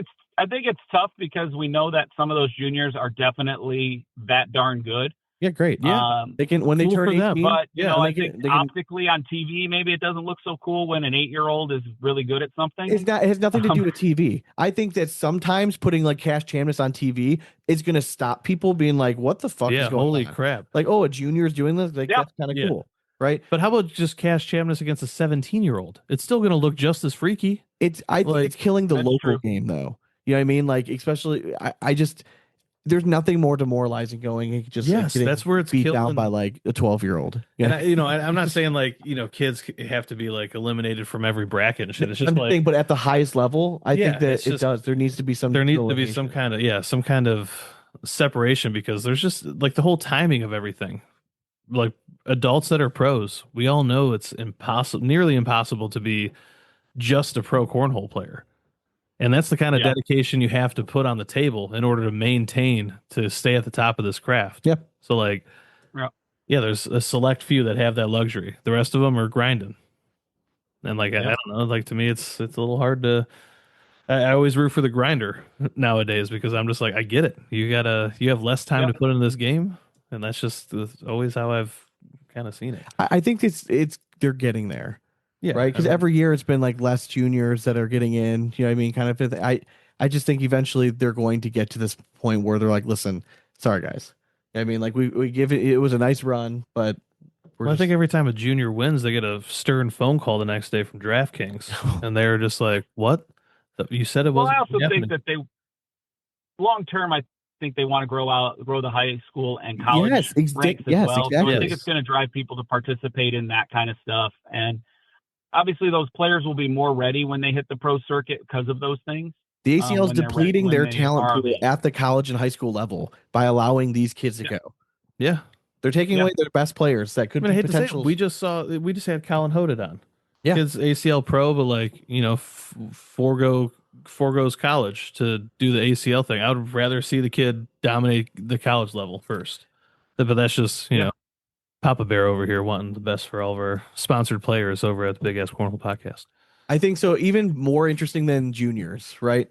it's tough because we know that some of those juniors are definitely that darn good. Yeah, great. Yeah, they can when they cool turn for them. 18. But you know, I they think can, optically on TV, maybe it doesn't look so cool when an 8-year-old is really good at something. it has nothing to do with TV. I think that sometimes putting like Cash Chambliss on TV is going to stop people being like, "What the fuck is going holy on?" crap! Like, oh, a junior is doing this. Like, that's kind of cool, right? But how about just Cash Chambliss against a 17-year-old? It's still going to look just as freaky. It's it's killing the local game though. You know what I mean? Like, especially I just there's nothing more demoralizing going and just that's where it's beat killing. down by like a 12-year-old. Yeah, and I'm not saying like kids have to be like eliminated from every bracket and shit. It's just I'm like saying, but at the highest level, I think that it does. There needs to be some. There needs to be some kind of separation because there's just like the whole timing of everything. Like adults that are pros, we all know it's nearly impossible to be just a pro cornhole player. And that's the kind of dedication you have to put on the table in order to stay at the top of this craft. Yep. So like, there's a select few that have that luxury. The rest of them are grinding. And like, I don't know, like to me, it's a little hard to, I always root for the grinder nowadays because I'm just like, I get it. You have less time to put into this game. And that's just always how I've kind of seen it. I think they're getting there. Yeah, right. Because every year it's been like less juniors that are getting in. You know what I mean? Kind of. I just think eventually they're going to get to this point where they're like, listen, sorry guys. I mean, like we give it. It was a nice run, but Well, I think every time a junior wins, they get a stern phone call the next day from DraftKings, and they're just like, "What? You said it wasn't." Well, I also think that they, long term, I think they want to grow the high school and college ranks as well. Exactly. So I think it's going to drive people to participate in that kind of stuff, and obviously those players will be more ready when they hit the pro circuit because of those things. The ACL is depleting their talent pool RV. at the college and high school level by allowing these kids to go. Yeah, they're taking away their best players that could I mean, I be hate to say it, potential. we just had Colin Hoded on. Yeah. Kid's ACL pro, but like, you know, foregoes college to do the ACL thing. I would rather see the kid dominate the college level first. But that's just, you know, Papa Bear over here wanting the best for all of our sponsored players over at the Big Ass Cornhole Podcast. I think so. Even more interesting than juniors, right,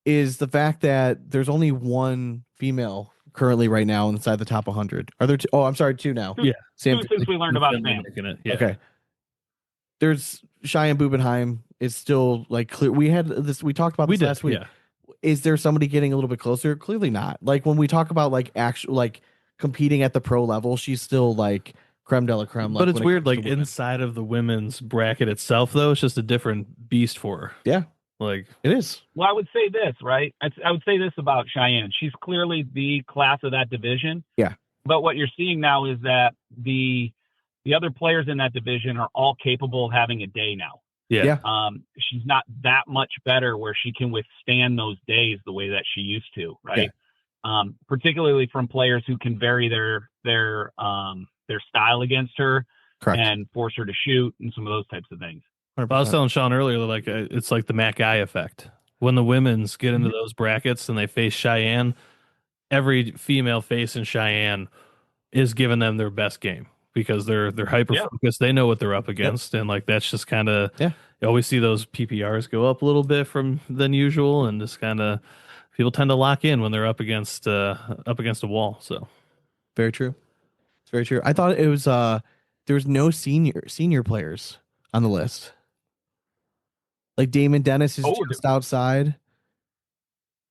is the fact that there's only one female currently right now inside the top 100. Are there two? Oh, I'm sorry, two now. Yeah. Since we learned about Sam. Yeah. Okay. There's Cheyenne Bubenheim is still like clear. We had this. We talked about this last week. Yeah. Is there somebody getting a little bit closer? Clearly not. Like when we talk about like actual like competing at the pro level, she's still like creme de la creme. But it's weird, like inside of the women's bracket itself, though, it's just a different beast for her. Yeah. Like it is. Well, I would say this, right? I would say this about Cheyenne. She's clearly the class of that division. Yeah. But what you're seeing now is that the other players in that division are all capable of having a day now. Yeah. She's not that much better where she can withstand those days the way that she used to, right? Yeah. Particularly from players who can vary their style against her. Correct. And force her to shoot and some of those types of things. 100%. I was telling Sean earlier, like it's like the Mac Guy effect. When the women's get into those brackets and they face Cheyenne, every female face in Cheyenne is giving them their best game because they're hyper focused. They know what they're up against, and like that's just kind of you always see those PPRs go up a little bit than usual, and just kind of people tend to lock in when they're up against a wall. So very true. It's very true. I thought it was there was no senior players on the list. Like Damon Dennis is just outside.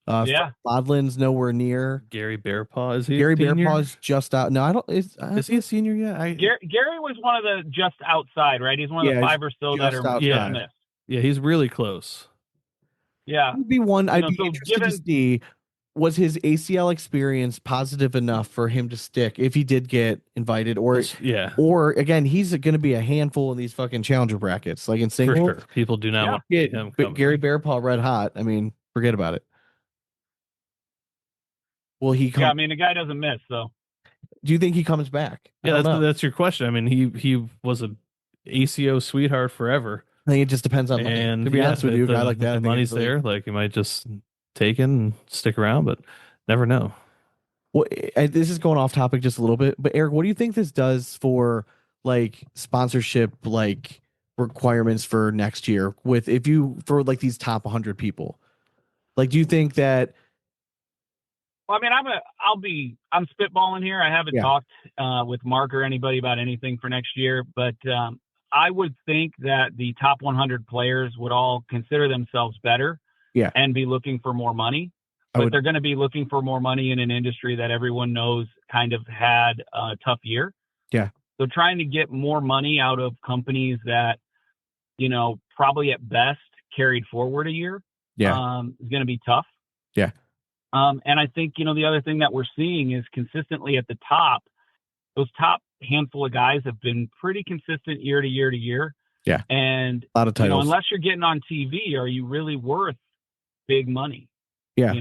Bodlin's nowhere near. Gary Bearpaw is he? Gary Bearpaw is just out. No, I don't. Is he a senior yet? Gary was one of the just outside, right? He's one of the 5 or so that are missed. Yeah, he's really close. Yeah. Would be one I'd be so interested to see. Was his ACL experience positive enough for him to stick if he did get invited, Yeah, or again, he's going to be a handful in these fucking challenger brackets, like in for singles. sure. People do not Yeah. want to see him coming. Gary Bearpaw red hot. I mean, forget about it. Will he come? Yeah, I mean, the guy doesn't miss, so. Do you think he comes back? I Yeah, don't know. that's your question. I mean, he was a ACO sweetheart forever. I think it just depends on money. And To be honest with you, a guy like that, I the think money's it's really- there. Like, you might just take it and stick around, but never know. Well, this is going off topic just a little bit, but Eric, what do you think this does for like sponsorship, like requirements for next year with for like these top 100 people? Like, do you think that? Well, I mean, I'm spitballing here. I haven't Yeah. talked with Mark or anybody about anything for next year, but I would think that the top 100 players would all consider themselves better, Yeah. and be looking for more money. But they're going to be looking for more money in an industry that everyone knows kind of had a tough year. Yeah. So trying to get more money out of companies that, probably at best carried forward a year, Yeah. is going to be tough. Yeah. And I think, the other thing that we're seeing is consistently at the top, those top handful of guys have been pretty consistent year to year to year. Yeah. And, A lot of titles. unless you're getting on TV, are you really worth big money? Yeah.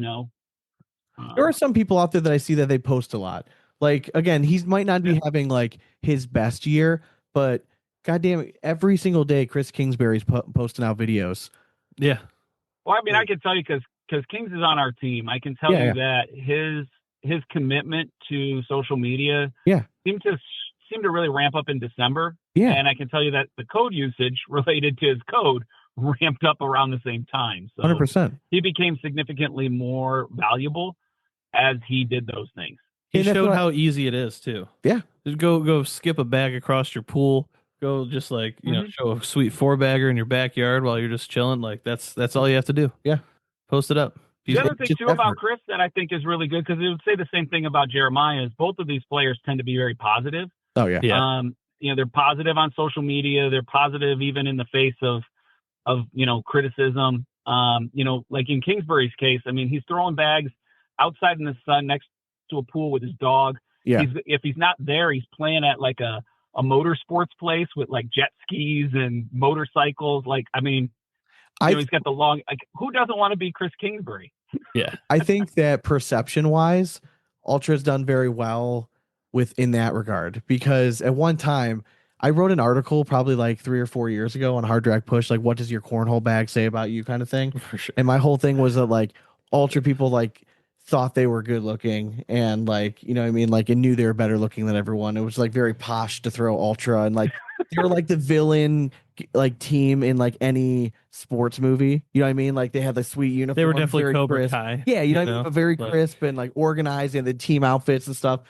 There are some people out there that I see that they post a lot. Like, again, he might not be having like his best year, but goddamn it, every single day Chris Kingsbury's posting out videos. Yeah. Well, I mean, I can tell you because Kings is on our team. I can tell you that his commitment to social media seemed to really ramp up in December. Yeah. And I can tell you that the code usage related to his code ramped up around the same time. So 100%. he became significantly more valuable as he did those things. He showed how easy it is too. Yeah. Just go skip a bag across your pool. Go just like, show a sweet 4-bagger in your backyard while you're just chilling. Like that's all you have to do. Yeah. Post it up. The other thing too about Chris that I think is really good, because it would say the same thing about Jeremiah, is both of these players tend to be very positive. Oh yeah. Yeah. They're positive on social media. They're positive even in the face of criticism. Like in Kingsbury's case, I mean, he's throwing bags outside in the sun next to a pool with his dog. Yeah. If he's not there, he's playing at like a motorsports place with like jet skis and motorcycles. Like, I mean, he's got the long, like, who doesn't want to be Chris Kingsbury? Yeah. I think that perception wise, Ultra's done very well within that regard, because at one time I wrote an article probably like 3 or 4 years ago on Hard Drag Push, like, what does your cornhole bag say about you kind of thing. For sure. And my whole thing was that like Ultra people like thought they were good looking and like, you know what I mean? Like, and knew they were better looking than everyone. It was like very posh to throw Ultra, and like they were like the villain like team in like any sports movie. You know what I mean? Like they had the sweet uniform. They were definitely very Cobra crisp. Kai. Yeah, you know what I mean? But very crisp and like organized, and the team outfits and stuff.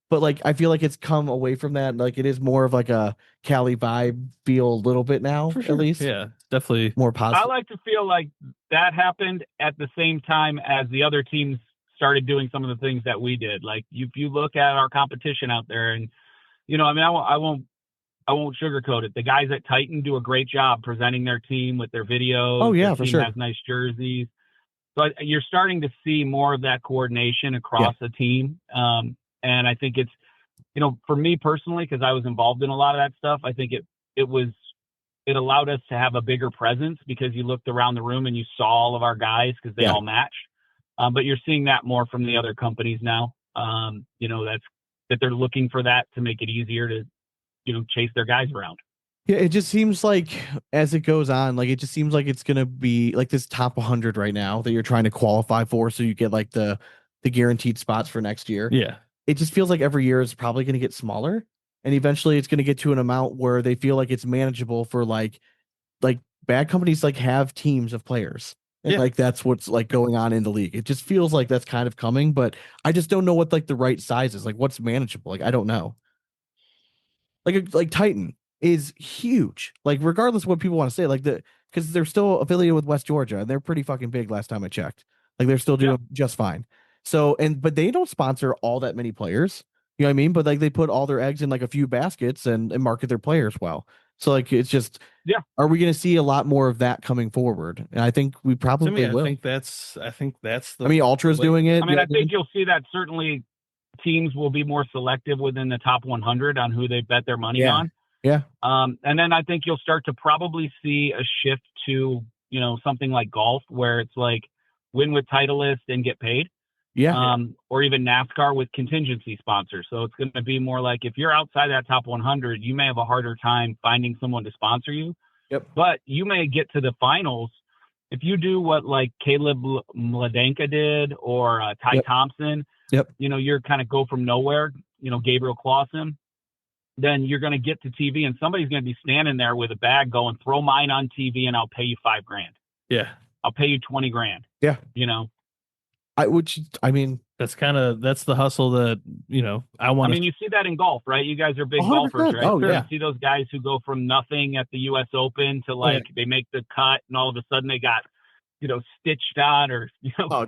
But like I feel like it's come away from that. Like it is more of like a Cali vibe feel a little bit now, For sure. at least. Yeah, definitely. More positive. I like to feel like that happened at the same time as the other teams started doing some of the things that we did. Like if you look at our competition out there, and I mean, I won't sugarcoat it. The guys at Titan do a great job presenting their team with their videos. Oh yeah, their for team sure. has nice jerseys. So you're starting to see more of that coordination across the team. And I think it's, for me personally, because I was involved in a lot of that stuff, I think it allowed us to have a bigger presence, because you looked around the room and you saw all of our guys because they all match. But you're seeing that more from the other companies now. That they're looking for that to make it easier to, chase their guys around. Yeah, it just seems like as it goes on, like it just seems like it's gonna be like this top 100 right now that you're trying to qualify for, so you get like the guaranteed spots for next year. Yeah. It just feels like every year is probably going to get smaller, and eventually it's going to get to an amount where they feel like it's manageable for like bad companies like have teams of players. And like that's what's like going on in the league. It just feels like that's kind of coming, but I just don't know what like the right size is. Like what's manageable? Like I don't know. Like Titan is huge. Like regardless of what people want to say, like because they're still affiliated with West Georgia and they're pretty fucking big last time I checked. Like they're still doing just fine. So but they don't sponsor all that many players. You know what I mean? But like they put all their eggs in like a few baskets and market their players well. So like it's just are we going to see a lot more of that coming forward? And I think we probably To me, will. I think that's the. I mean, Ultra's doing it. I mean, I think you'll see that certainly teams will be more selective within the top 100 on who they bet their money on. Yeah. And then I think you'll start to probably see a shift to, something like golf where it's like win with Titleist and get paid. Yeah. Or even NASCAR with contingency sponsors. So it's going to be more like if you're outside that top 100, you may have a harder time finding someone to sponsor you. Yep. But you may get to the finals if you do what like Caleb Mladenka did or Ty Thompson. Yep. You're kind of go from nowhere. Gabriel Clausen. Then you're going to get to TV and somebody's going to be standing there with a bag going, throw mine on TV and I'll pay you $5,000. Yeah. I'll pay you $20,000. Yeah. That's the hustle that, I want. I mean, you see that in golf, right? You guys are big 100%. golfers, right? Oh, You yeah. see those guys who go from nothing at the U.S. Open to they make the cut and all of a sudden they got, stitched on or,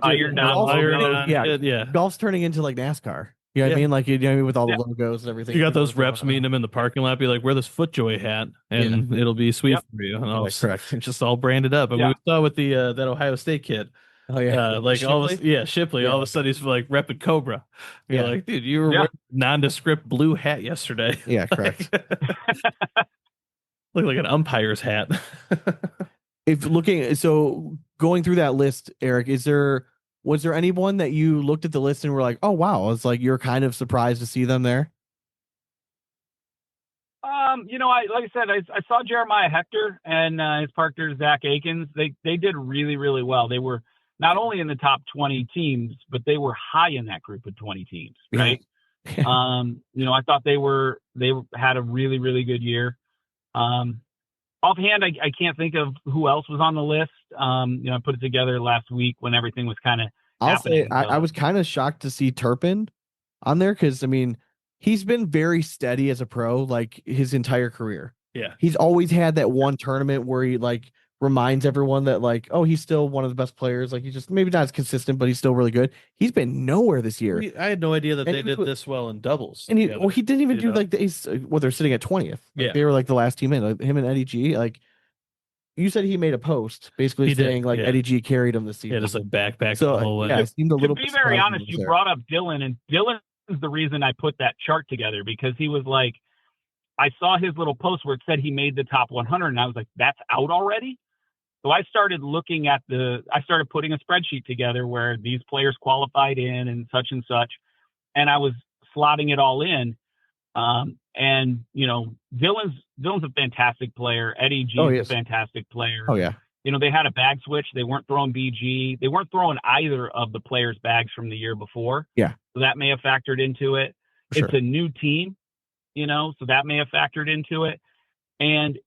ironed on. Yeah. Golf's turning into like NASCAR. You know what I mean? Like, with all the logos and everything. You got those reps meeting them in the parking lot, be like, wear this FootJoy hat and it'll be sweet for you. And all correct. just all branded up. And we saw with the that Ohio State kid. Oh yeah. Shipley. All of a sudden he's like repping Cobra. You're like, dude, you were wearing a nondescript blue hat yesterday. Yeah, correct. Look like an umpire's hat. Going through that list, Eric, was there anyone that you looked at the list and were like, oh wow, it's like you're kind of surprised to see them there? Like I said, I saw Jeremiah Hector and his partner Zach Akins. They did really, really well. They were not only in the top 20 teams, but they were high in that group of 20 teams, right? I thought they had a really, really good year. Offhand, I can't think of who else was on the list. I put it together last week when everything was kind of happening. I was kind of shocked to see Turpin on there because, I mean, he's been very steady as a pro, like his entire career. Yeah. He's always had that one tournament where he like reminds everyone that like, oh, he's still one of the best players. Like he's just maybe not as consistent, but he's still really good. He's been nowhere this year. I had no idea that they did this well in doubles. And he didn't even do like they're sitting at 20th. Like, they were like the last team in. Like him and Eddie G. Like you said, he made a post basically saying like Eddie G carried him this season. Yeah, just like backpack the whole way. Yeah, it seemed a little. To be very honest, you brought up Dylan, and Dylan is the reason I put that chart together because he was like, I saw his little post where it said he made the top 100, and I was like, that's out already. So I started looking at I started putting a spreadsheet together where these players qualified in and such, and I was slotting it all in. And Dylan's a fantastic player. Eddie G is a fantastic player. Oh yeah. They had a bag switch. They weren't throwing BG. They weren't throwing either of the players' bags from the year before. Yeah. So that may have factored into it. It's a new team, so that may have factored into it. And,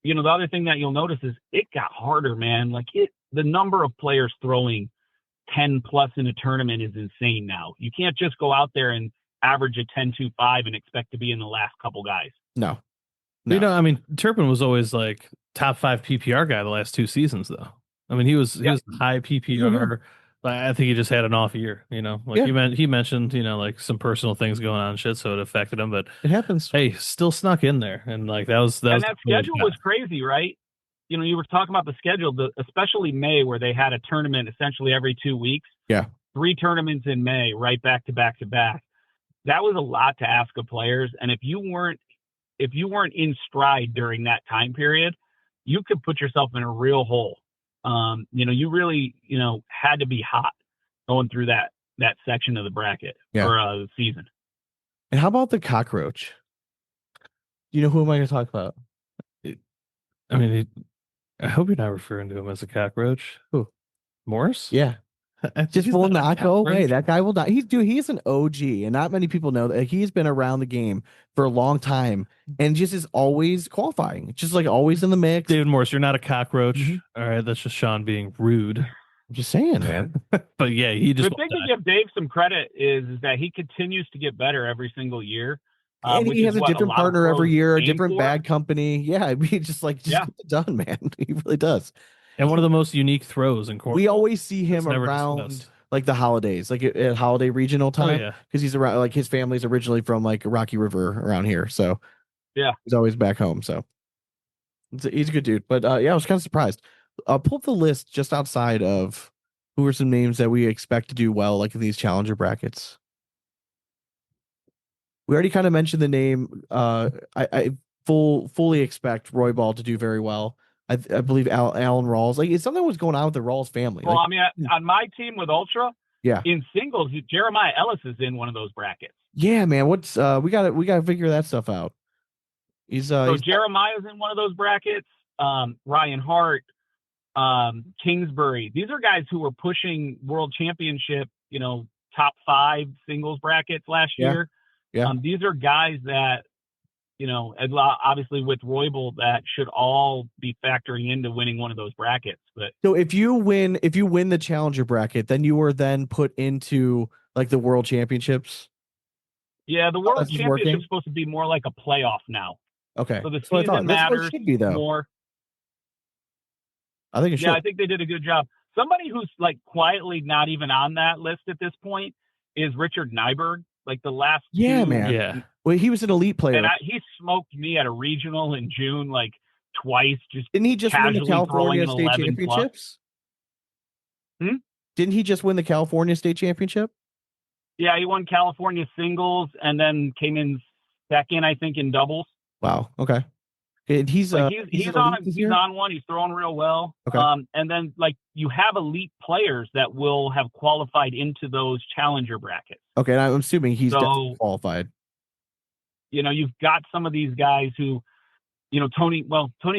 the other thing that you'll notice is it got harder, man. Like the number of players throwing 10 plus in a tournament is insane now. You can't just go out there and average a 10-2-5 and expect to be in the last couple guys. No. I mean, Turpin was always like top 5 PPR guy the last 2 seasons, though. I mean, he was high PPR. Mm-hmm. I think he just had an off year, he mentioned, like some personal things going on and shit, so it affected him, but it happens. Hey, still snuck in there. And like, that schedule was crazy, right? You were talking about the schedule, especially May, where they had a tournament essentially every 2 weeks. Yeah. 3 tournaments in May, right back to back to back. That was a lot to ask of players. And if you weren't in stride during that time period, you could put yourself in a real hole. You really, had to be hot going through that section of the bracket or the season. And how about the cockroach? Who am I going to talk about? I mean, I hope you're not referring to him as a cockroach. Who? Morris? Yeah. Just will not go away. That guy will not. He's an OG, and not many people know that he's been around the game for a long time, and just is always qualifying, just like always in the mix. David Morris, you're not a cockroach. All right, that's just Sean being rude. I'm just saying, man. But yeah, he just. The thing to give Dave some credit is that he continues to get better every single year. And he has a different partner every year, a different for. bag company. Yeah, I mean, just get it done, man. He really does. And one of the most unique throws in court. We always see him around like the holidays, like at holiday regional time. Oh, yeah. Because he's around, like his family's originally from like Rocky River around here. So yeah, he's always back home. So He's a good dude. But yeah, I was kind of surprised. Pull up the list just outside of who are some names that we expect to do well, like in these challenger brackets. We already kind of mentioned the name. I fully expect Roy Ball to do very well. I believe Alan Rawls. Like, it's something was going on with the Rawls family. Well, Like, I mean, on my team with Ultra, yeah, in singles, Jeremiah Ellis is in one of those brackets. yeah, man. What's we gotta figure that stuff out. So Jeremiah's in one of those brackets. Ryan Hart, Kingsbury. These are guys who were pushing world championship, top 5 singles brackets last year. Yeah. These are guys that, obviously with Roybal, that should all be factoring into winning one of those brackets. But so if you win the challenger bracket, then you are then put into like the world championships. yeah, the world that's championship working. is supposed to be more like a playoff now. Okay. So the That's what I thought. season That's what it matters should be, though. more. I think it should. Yeah, I think they did a good job. Somebody who's like quietly not even on that list at this point is Richard Nyberg. Like the last Yeah, two, man. Yeah. Well, he was an elite player. and he smoked me at a regional in June like twice. Just Didn't he just win the casually California throwing an state 11 plus. championships? Hmm? Didn't he just win the California state championship? Yeah, he won California singles and then came in second, I think, in doubles. Wow. Okay. And he's Like he's an on elite this he's year? on one. He's throwing real well. Okay. And then like you have elite players that will have qualified into those challenger brackets. Okay, and I'm assuming he's So- definitely qualified. You've got some of these guys who, Tony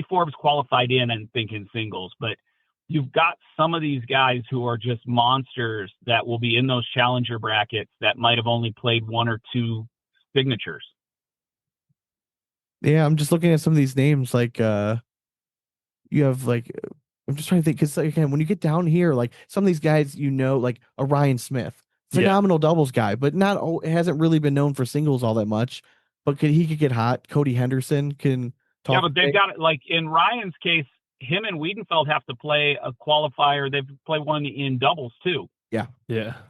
Forbes qualified in and think in singles, but you've got some of these guys who are just monsters that will be in those challenger brackets that might have only played 1 or 2 signatures. Yeah, I'm just looking at some of these names. Like, you have like, I'm just trying to think because again, when you get down here, like some of these guys, like a Ryan Smith, phenomenal doubles guy, but hasn't really been known for singles all that much. But he could get hot. Cody Henderson can talk. Yeah, but they've got it. Like in Ryan's case, him and Wiedenfeld have to play a qualifier. They've played one in doubles too. Yeah.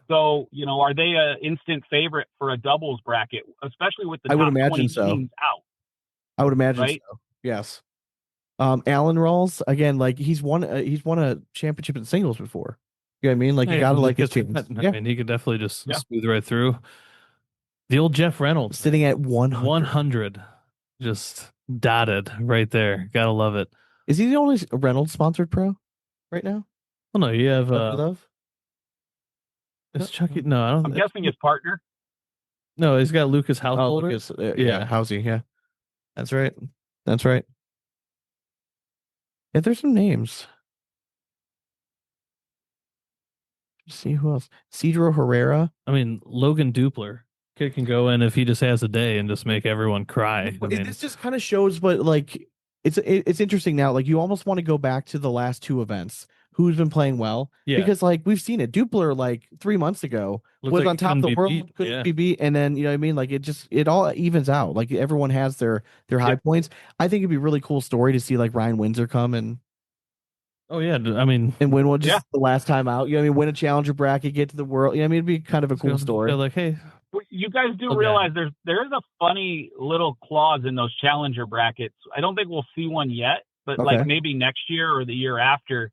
So, are they an instant favorite for a doubles bracket, especially with the I would top imagine 20 so. teams out? I would imagine Right? so. Yes. Alan Rawls, again, like he's won a championship in singles before. You know what I mean? Like you gotta like his chances. I Yeah. mean, he could definitely just smooth right through. The old Jeff Reynolds Sitting at 100. 100, just dotted right there. Gotta love it. Is he the only Reynolds sponsored pro right now? Well, no, you have Love? is Chucky? No, I don't. I'm guessing his partner. No, he's got Lucas Oh, Householder. Lucas, Yeah. yeah, Housey, yeah. That's right. That's right. Yeah, there's some names. Let's see who else. Cedro Herrera. I mean, Logan Dupler. Kid can go in if he just has a day and just make everyone cry. I mean, This just kind of shows, but like it's interesting now. Like you almost want to go back to the last 2 events. Who's been playing well? Yeah. Because like we've seen it. Dupler like 3 months ago Looked was like on he top of the couldn't be world, beat. couldn't Yeah. be beat, and then you know what I mean. Like it all evens out. Like everyone has their high points. I think it'd be a really cool story to see like Ryan Windsor come and oh yeah, I mean, win one just the last time out. You know what I mean? Win a challenger bracket, get to the world. You know what I mean? It'd be kind of a cool story. Like, hey, You guys do Okay. realize there is a funny little clause in those challenger brackets. I don't think we'll see one yet, but Okay. like maybe next year or the year after,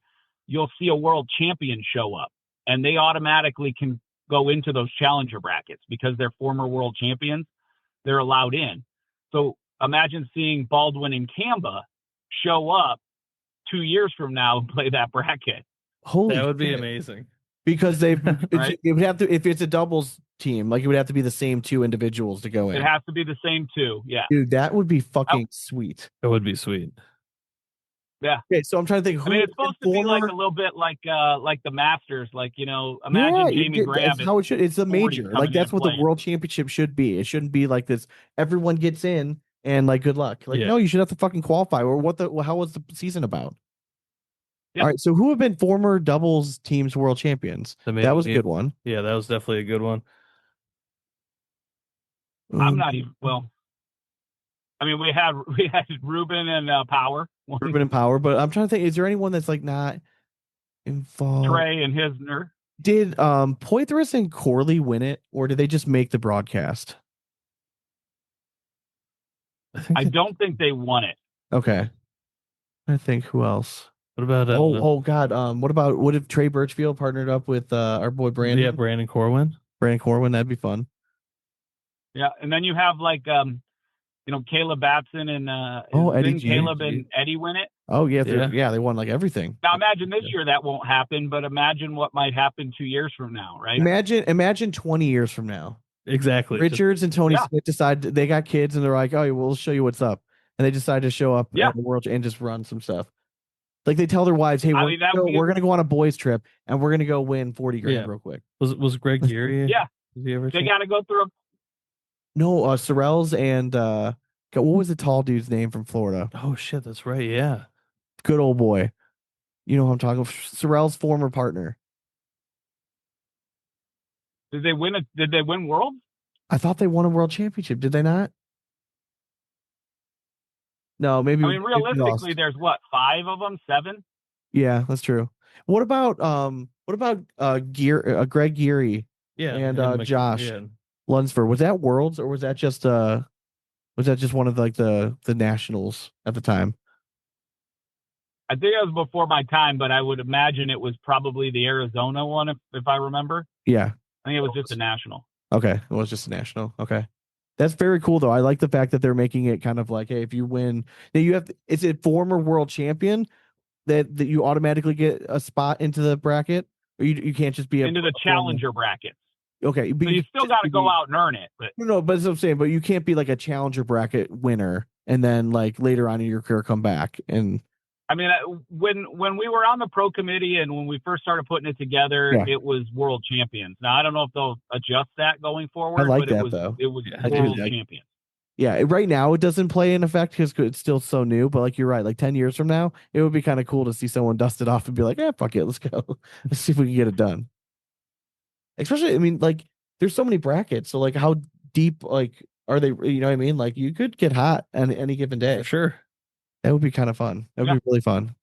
you'll see a world champion show up, and they automatically can go into those challenger brackets because they're former world champions. They're allowed in. So imagine seeing Baldwin and Kamba show up 2 years from now and play that bracket. Holy, that would be shit. amazing. Because it Right. would have to, if it's a doubles team, like it would have to be the same 2 individuals to go in. It has to be the same two. Yeah. Dude, that would be fucking sweet. It would be sweet. Yeah. Okay, so I'm trying to think. I mean, it's supposed to be like a little bit like the Masters, like, imagine Jamie Graham. That's how it should. It's a 40 major. coming Like that's in what the playing. world championship should be. It shouldn't be like this. Everyone gets in and like good luck. Like Yeah. no, you should have to fucking qualify. Or how was the season about? Yeah. All right. So who have been former doubles teams world champions? That was a good one. Yeah, that was definitely a good one. I'm not even, well, I mean, we had Ruben and Power, Ruben and Power, but I'm trying to think. Is there anyone that's like not involved? Trey and Hisner. Did Poitras and Corley win it, or did they just make the broadcast? I think I don't think they won it. Okay. I think who else? What about Oh God. What if Trey Birchfield partnered up with our boy Brandon? yeah, Brandon Corwin? Brandon Corwin, that'd be fun. Yeah, and then you have like Caleb Batson and Eddie didn't G. Caleb and Eddie win it? Oh yeah, Yeah. they won like everything. Now imagine this year that won't happen, but imagine what might happen 2 years from now, right? Imagine 20 years from now. Exactly. Richards and Tony Yeah. Smith decide they got kids and they're like, oh, we'll show you what's up. And they decide to show up Yeah. at the world and just run some stuff. Like they tell their wives, hey, I we're mean, that would be- going to go on a boys trip and we're going to go win 40 grand Yeah. real quick. Was Greg Geary? Yeah. Did he ever They got to go through a No, Sorrells and what was the tall dude's name from Florida? Oh shit, that's right. Yeah. Good old boy. You know who I'm talking about? Sorrell's former partner. Did they win World? I thought they won a world championship. Did they not? No, maybe. I mean, maybe we realistically, lost. there's what, 5 of them, 7? Yeah, that's true. What about Greg Geary Yeah. and Josh Yeah. Lunsford? Was that Worlds or was that just one of like the nationals at the time? I think it was before my time, but I would imagine it was probably the Arizona one, if I remember. Yeah. I think it was just a national. Okay, it was just a national. Okay, that's very cool though. I like the fact that they're making it kind of like, hey, if you win, now you have. Is it former world champion that you automatically get a spot into the bracket, or you can't just be Into the challenger bracket. Okay, So you still got to go out and earn it. But No, but that's what I'm saying. But you can't be like a challenger bracket winner and then like later on in your career come back and. I mean, when we were on the pro committee and when we first started putting it together, Yeah. it was world champions. Now I don't know if they'll adjust that going forward. I like but that, it was, though. It was I do world like- champions. Yeah, right now it doesn't play in effect because it's still so new. But like you're right, like 10 years from now, it would be kind of cool to see someone dust it off and be like, "Yeah, fuck it, let's go, let's see if we can get it done." Especially, I mean, like there's so many brackets, so like how deep like are they? You know what I mean? Like you could get hot on any given day. For sure. That would be kind of fun. That would be really fun.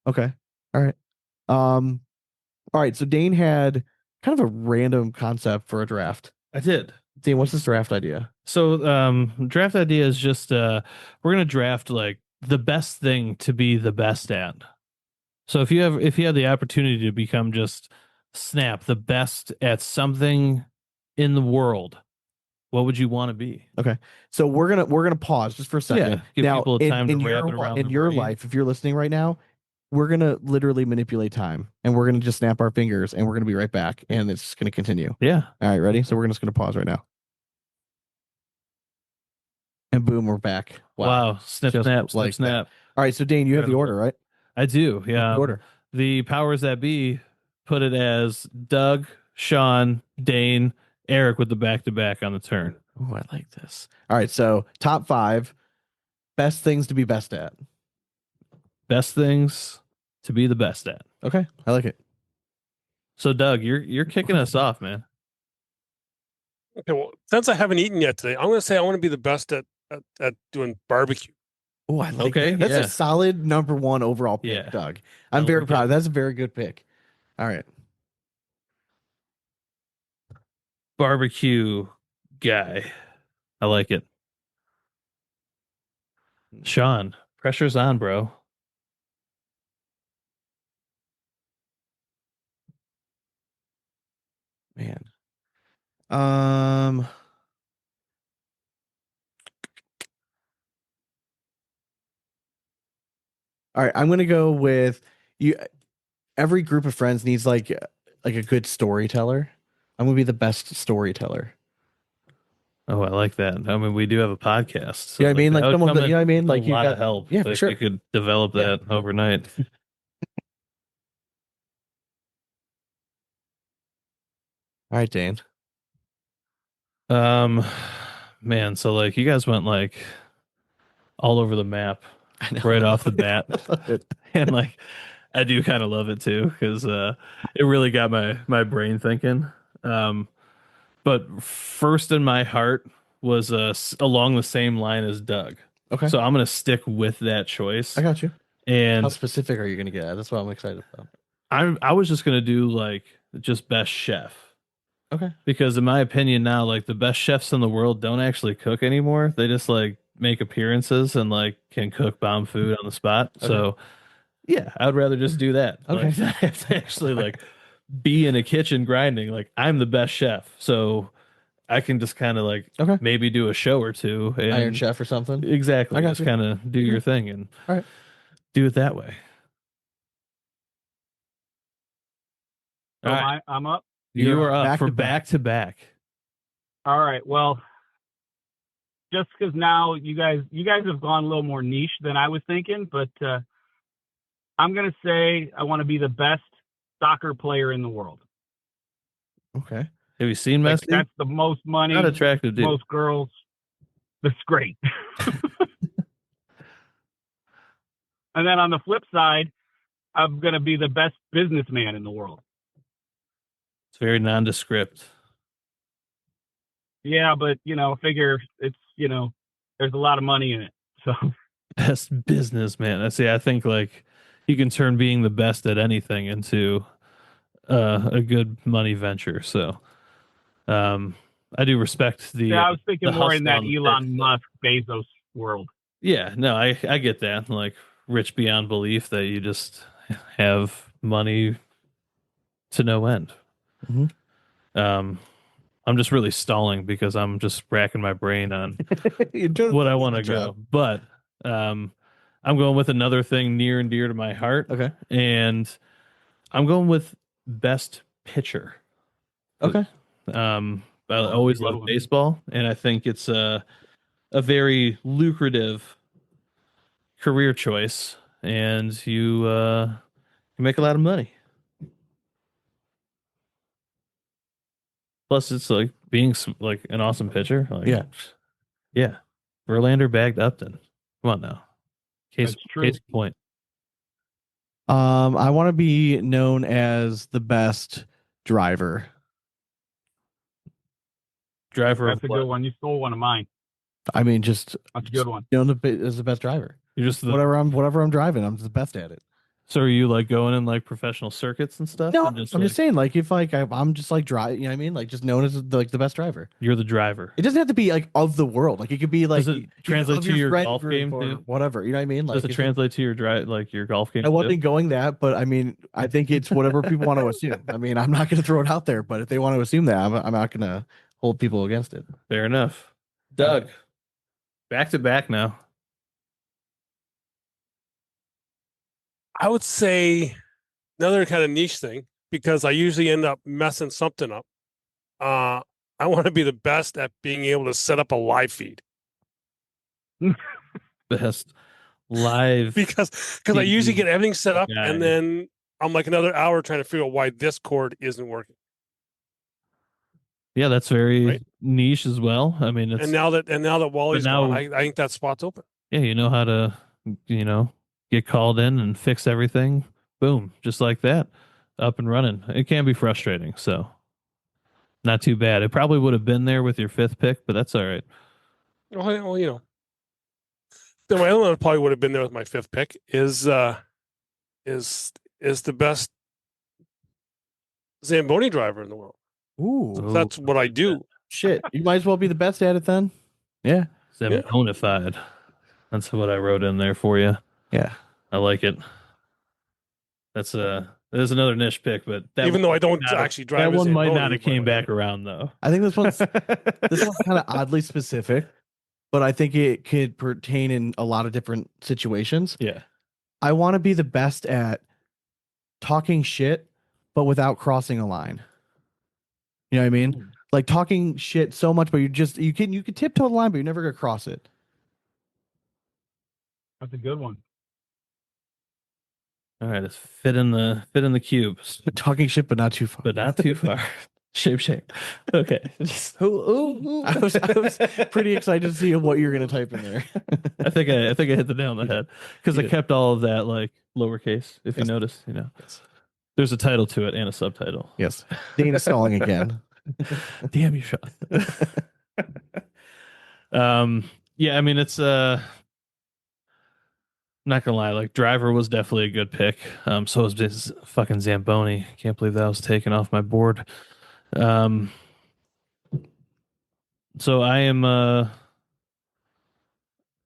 Okay, all right, all right. So Dane had kind of a random concept for a draft. I did. Dane, what's this draft idea? So draft idea is just we're gonna draft like the best thing to be the best at. So if you have the opportunity to become just snap the best at something in the world, what would you want to be? So we're gonna pause just for a second. Yeah, give people time to wrap it around in their your brain. life, if you're listening right now, we're gonna literally manipulate time, and we're gonna just snap our fingers, and we're gonna be right back, and it's just gonna continue. Yeah. All right, ready? So we're just gonna pause right now, and boom, we're back. Wow. Snip, Just snap, snip, like that. snap. All right, so Dane, you have the order, right? I do. Yeah. The order. The powers that be put it as Doug, Sean, Dane, Eric with the back-to-back on the turn. Oh, I like this. All right, so top 5 best things to be best at. Best things to be the best at. Okay, I like it. So Doug, you're kicking us off, man. Okay, well, since I haven't eaten yet today, I'm going to say I want to be the best at doing barbecue. Oh, I like Okay, that. That's yeah. a solid number 1 overall pick, Yeah. Doug. I I'm very like proud. it. That's a very good pick. All right. Barbecue guy. I like it. Sean, pressure's on, bro. Man. All right, I'm gonna go with you. Every group of friends needs like a good storyteller. I'm gonna be the best storyteller. Oh, I like that. I mean, we do have a podcast. So You know what I mean? Like that would someone come that, you know what I mean? in Like a you lot got of help. Yeah, for if sure. you could develop Yeah. that overnight. All right, Dane. Man, so like you guys went like all over the map right off the bat. And like I do kind of love it too because it really got my brain thinking. But first in my heart was along the same line as Doug. Okay. So I'm gonna stick with that choice. I got you. And How specific are you gonna get at? That's what I'm excited about. I was just gonna do like just best chef. Okay. Because in my opinion now, like the best chefs in the world don't actually cook anymore. They just like make appearances and like can cook bomb food on the spot. So yeah, I would rather just do that. Okay. Like, I have to actually like be in a kitchen grinding. Like I'm the best chef, so I can just kind of like Okay. maybe do a show or two. And Iron Chef or something. Exactly. I got Just you. kind of do your thing and All right. do it that way. So All right. I'm up. You are up back for to back. back to back. All right. Well, just because now you guys have gone a little more niche than I was thinking, but I'm gonna say I want to be the best soccer player in the world. Okay. Have you seen Like, Messi? that's the most money, Not attractive dude. most girls. That's great. And then on the flip side, I'm gonna be the best businessman in the world. It's very nondescript. Yeah, but figure it's there's a lot of money in it. So Best businessman. I think like you can turn being the best at anything into a good money venture. So I do respect the. yeah, I was thinking the more in that hustle on the Elon pitch. Musk, Bezos world. Yeah, no, I get that. Like rich beyond belief that you just have money to no end. Mhm. I'm just really stalling because I'm just racking my brain on You're doing what I a want to good go. job. But I'm going with another thing near and dear to my heart. Okay. And I'm going with best pitcher. Okay. I always good love one. baseball, and I think it's a very lucrative career choice, and you make a lot of money. Plus, it's like being like an awesome pitcher. Like, Yeah. yeah. Verlander bagged Upton. Come on now. That's true. Case in point. I want to be known as the best driver. Driver That's of a what? good one. You stole one of mine. I mean, just That's a good one. known as the best driver. You're just the, Whatever I'm driving, I'm the best at it. so are you like going in like professional circuits and stuff? No, And I'm like, just saying, like, if like I'm just like drive, you know what I mean? Like, just known as the best driver. you're the driver. It doesn't have to be like of the world. Like, it could be like Does it translate of to your friend golf group game or too? whatever. You know what I mean? Like, Does it translate to your your golf game? I wasn't too? going that, but I mean, I think it's whatever people want to assume. I mean, I'm not going to throw it out there, but if they want to assume that, I'm not going to hold people against it. Fair enough. Doug, back to back now. I would say another kind of niche thing because I usually end up messing something up. I want to be the best at being able to set up a live feed Best live. because I usually get everything set up guy. and then I'm like another hour trying to figure out why this cord isn't working. Yeah, that's very Right. niche as well. I mean, it's And now that Wally's now- gone, I think that spot's open. yeah, you know how to, get called in and fix everything. Boom, just like that, up and running. It can be frustrating, so not too bad. It probably would have been there with your fifth pick, but that's all right. Well, then my other one probably would have been there with my fifth pick is the best Zamboni driver in the world. Ooh, That's what I do. shit! You might as well be the best at it then. Yeah, Bona-fide. That's what I wrote in there for you. yeah. I like it. That's there's another niche pick, but that Even though I don't not have- actually drive that a one might Zamboni, not have but came back whatever. around though. I think this one's kind of oddly specific, but I think it could pertain in a lot of different situations. Yeah. I want to be the best at talking shit, but without crossing a line. You know what I mean? Like talking shit so much, but you can tiptoe the line, but you're never gonna cross it. That's a good one. All right, let's fit in the cubes, Talking shit, but not too far. but not too far. shape. Okay. I was pretty excited to see what you're gonna type in there. I think I hit the nail on the head because I You did. kept all of that like lowercase. If you Yes. notice, Yes. there's a title to it and a subtitle. Yes. Dane is stalling again. Damn you, Sean. Yeah, I mean it's not gonna lie, like Driver was definitely a good pick. So was this fucking Zamboni. Can't believe that was taken off my board. So I am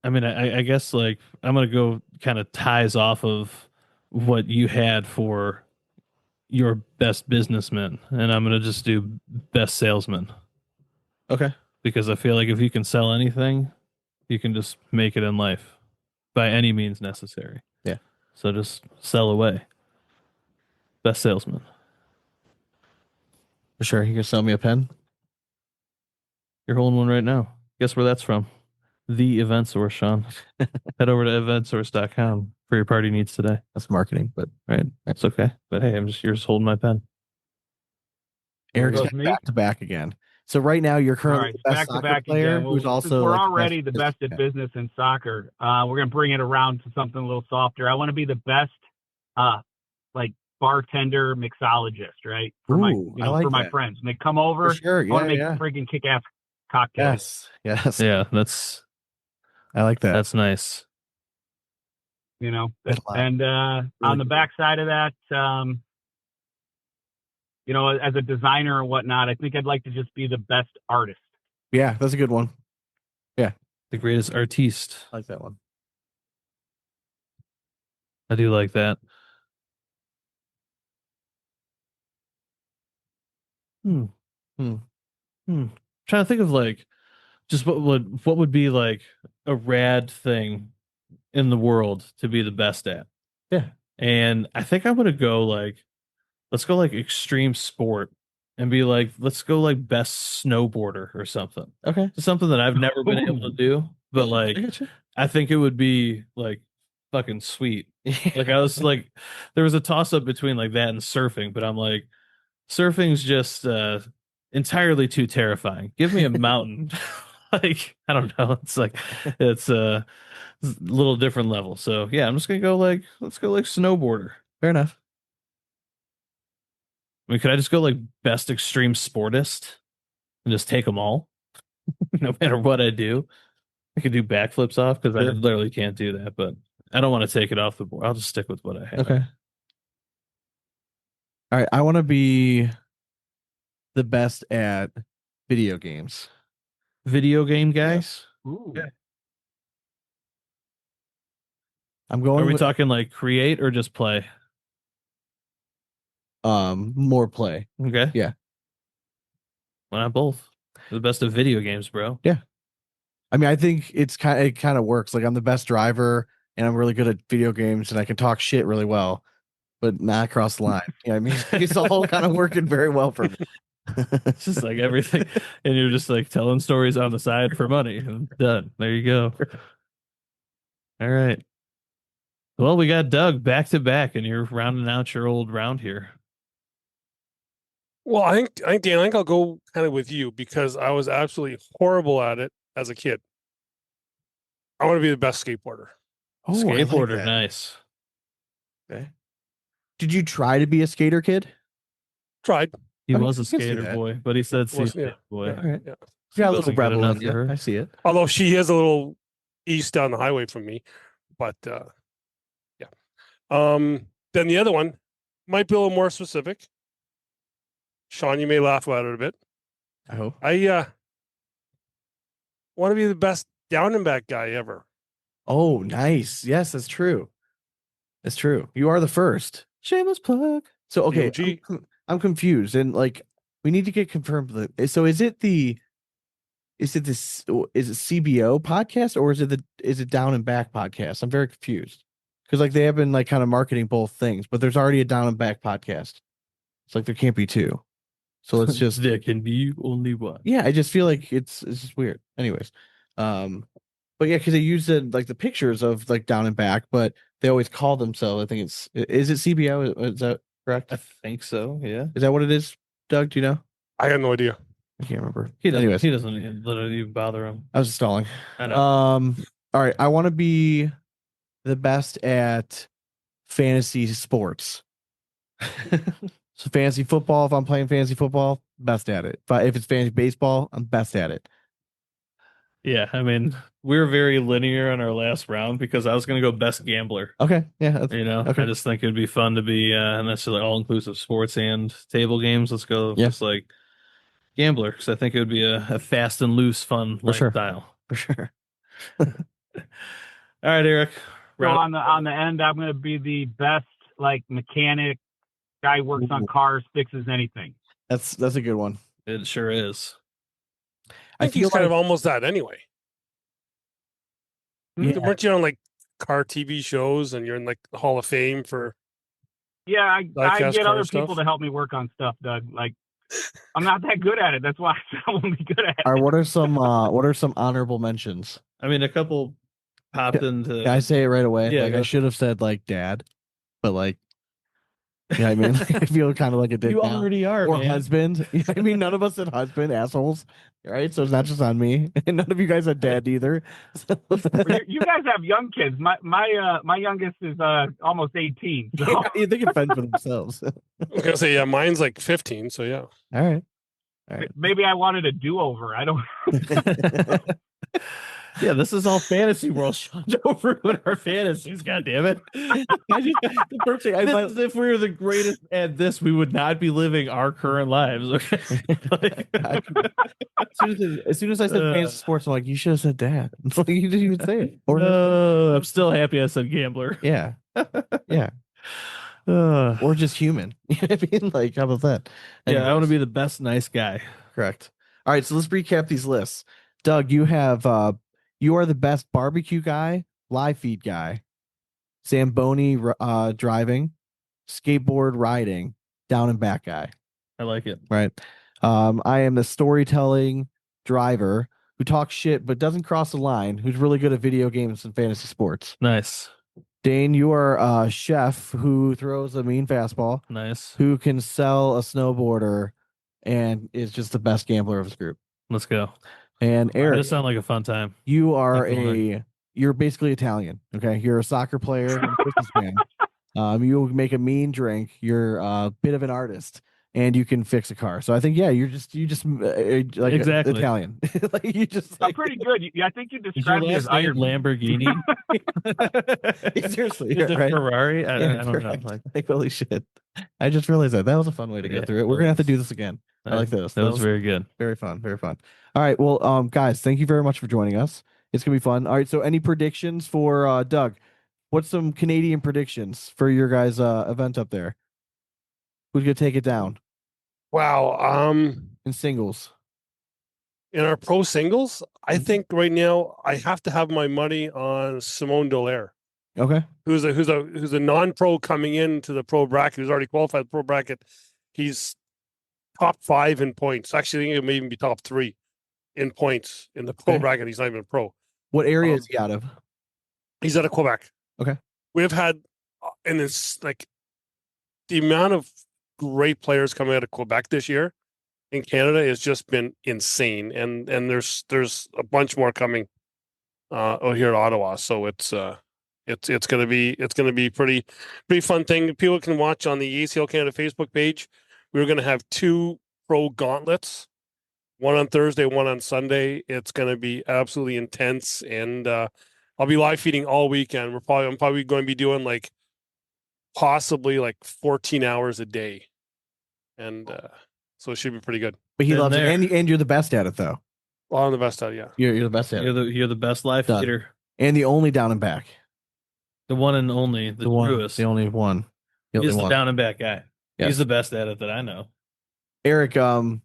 I mean, I guess like I'm gonna go kind of ties off of what you had for your best businessman, and I'm gonna just do best salesman Okay. because I feel like if you can sell anything, you can just make it in life by any means necessary. Yeah. So just sell away. Best salesman. For sure. You can sell me a pen? You're holding one right now. Guess where that's from? The Event Source, Sean. Head over to eventsource.com for your party needs today. That's marketing, but Right? It's okay. But hey, you're just holding my pen. Eric's goes got me. back to back again. So right now you're All currently right, the best back to soccer back player again. who's Well, since also we're like already the best at business. business in soccer. We're gonna bring it around to something a little softer. I want to be the best, like bartender mixologist, right? For my, Ooh, I like for my that. friends when they come over. For sure. I want Yeah, to make yeah. freaking kick-ass cocktails. Yes. Yeah, that's I like that. nice. That's a lot. And Really on the cool. backside of that, as a designer and whatnot, I think I'd like to just be the best artist. Yeah, that's a good one. The greatest artiste. I like that one. I do like that. Hmm. Hmm. Trying to think of like just what would be like a rad thing in the world to be the best at. Yeah. And I think I'm gonna go like let's go like extreme sport and be like let's go like best snowboarder or something. Okay. Something that I've never been able to do, but like I get you. I think it would be like fucking sweet. Like I was like there was a toss up between like that and surfing, but I'm like surfing's just entirely too terrifying. Give me a mountain. Like I don't know. It's like it's a little different level. So yeah, I'm just gonna go like let's go like snowboarder. Fair enough. I mean, could I just go like best extreme sportist and just take them all, no matter what I do? I could do backflips off because I Sure. literally can't do that, but I don't want to take it off the board. I'll just stick with what I have. Okay. All right. I want to be the best at video games. Video game guys. Ooh. Yeah. I'm going Are we with, talking like create or just play? more play. Okay. Yeah. Why not both? The best of video games, bro. I mean, I think it kind of works. Like I'm the best driver and I'm really good at video games and I can talk shit really well, but not cross the line. You know what I mean? It's all kind of working very well for me. It's just like everything. And you're just like telling stories on the side for money. And done. There you go. All right. Well, we got Doug back to back, and you're rounding out your old round here. Well, I think Dan, I think I'll go kind of with you because I was absolutely horrible at it as a kid. I want to be the best skateboarder. Oh, I like Skateboarder, that. nice. Okay. Did you try to be a skater kid? Tried. He Okay, was a I can see skater that. boy, but he said Was- see yeah. boy. Yeah. All right. Yeah. You got a Wasn't little good rebel enough in for you. her. I see it. Although she is a little east down the highway from me, but yeah. Then the other one might be a little more specific. Sean, you may laugh about it a bit. I hope. I want to be the best down and back guy ever. Oh, nice. Yes, that's true. That's true. You are the first. Shameless plug. So okay, OG. I'm confused, and like we need to get confirmed. So is it CBO podcast or is it Down and Back podcast? I'm very confused because like they have been like kind of marketing both things, but there's already a Down and Back podcast. It's like there can't be two. So let's just there can be only one. yeah. I just feel like it's just weird. Anyways, but yeah, because they use like the pictures of like Down and Back, but they always call themselves. I think is it CBO? Is that correct? I think so. Yeah. Is that what it is, Doug? Do you know? I got no idea. I can't remember. He doesn't. Anyways, He doesn't literally even bother him. I was stalling. I know. All right. I want to be the best at fantasy sports. So fantasy football, if I'm playing fantasy football, best at it. But if it's fantasy baseball, I'm best at it. Yeah. I mean, we were very linear on our last round because I was going to go best gambler. Okay. Yeah. That's, You know, Okay. I just think it'd be fun to be necessarily all inclusive sports and table games. Let's go Yeah. just like gambler because I think it would be a fast and loose, fun For sure. lifestyle. for sure. All right, Eric. So on the end, I'm going to be the best like mechanic guy, works on cars, fixes anything. That's a good one. It sure is. I think he's kind of almost that anyway. Yeah. Weren't you on like car TV shows and you're in like the Hall of Fame for? Yeah, I Diecast get car other stuff? people to help me work on stuff, Doug. Like, I'm not that good at it. That's why I won't be good at it. All right, what are some honorable mentions? I mean, a couple popped into. Can I say it right away? Yeah, like go. I should have said like dad, but like, yeah, I mean, I feel kind of like a dick. You now. already are, Or man. husband. I mean, none of us said husband, assholes, right? So it's not just on me, and none of you guys had dad either. So. You guys have young kids. My youngest is almost 18. So. Yeah, they can fend for themselves. I was gonna say, yeah, mine's like 15. So yeah. All right. Maybe I wanted a do-over. I don't. Yeah, this is all fantasy world. Don't ruin our fantasies, God damn it! The first thing if we were the greatest at this, we would not be living our current lives. Okay. As soon as I said fantasy sports, I'm like, you should have said dad. Like, you didn't even say it. Or I'm still happy I said gambler. yeah, yeah. Or just human. You know what I mean? Like, how about that? Yeah, I want to be the best nice guy. Correct. All right, so let's recap these lists. Doug, you have you are the best barbecue guy, live feed guy, Zamboni driving, skateboard riding, down and back guy. I like it. Right. I am the storytelling driver who talks shit but doesn't cross the line, who's really good at video games and fantasy sports. Nice. Dane, you are a chef who throws a mean fastball. Nice. Who can sell a snowboarder and is just the best gambler of his group. Let's go. And Eric, This sounds like a fun time. you are you're basically Italian. Okay. You're a soccer player and a businessman. You make a mean drink. You're a bit of an artist. And you can fix a car. So I think, yeah, you just like exactly Italian. Like you just. I'm pretty good. I think you described me as Iron Lamborghini. Seriously, Is it right? Ferrari? I don't know. Like holy shit! I just realized that was a fun way to go through it. We're gonna have to do this again. I like this. That was very good. Very fun. Very fun. All right. Well, guys, thank you very much for joining us. It's gonna be fun. All right. So, any predictions for Doug? What's some Canadian predictions for your guys' event up there? Who's gonna take it down? Wow. In singles. In our pro singles, I think right now I have to have my money on Simone Dallaire. Okay. Who's a non-pro coming into the pro bracket, who's already qualified the pro bracket. He's top 5 in points. Actually, I think it may even be top 3 in points in the pro bracket. He's not even a pro. What area is he out of? He's out of Quebec. Okay. We've had, and it's like the amount of great players coming out of Quebec this year in Canada has just been insane, and there's a bunch more coming here at Ottawa. So it's gonna be pretty fun thing. People can watch on the ACL Canada Facebook page. We're gonna have 2 pro gauntlets, one on Thursday, one on Sunday. It's gonna be absolutely intense, and I'll be live feeding all weekend. I'm probably going to be doing like possibly like 14 hours a day, and so it should be pretty good. But he loves it, and you're the best at it, though. Well, I'm the best at it, yeah. You're the best at it. You're the best live feeder, and the only down and back, the one and only, the truest, the only one. He's the down and back guy. Yes. He's the best at it that I know. Eric,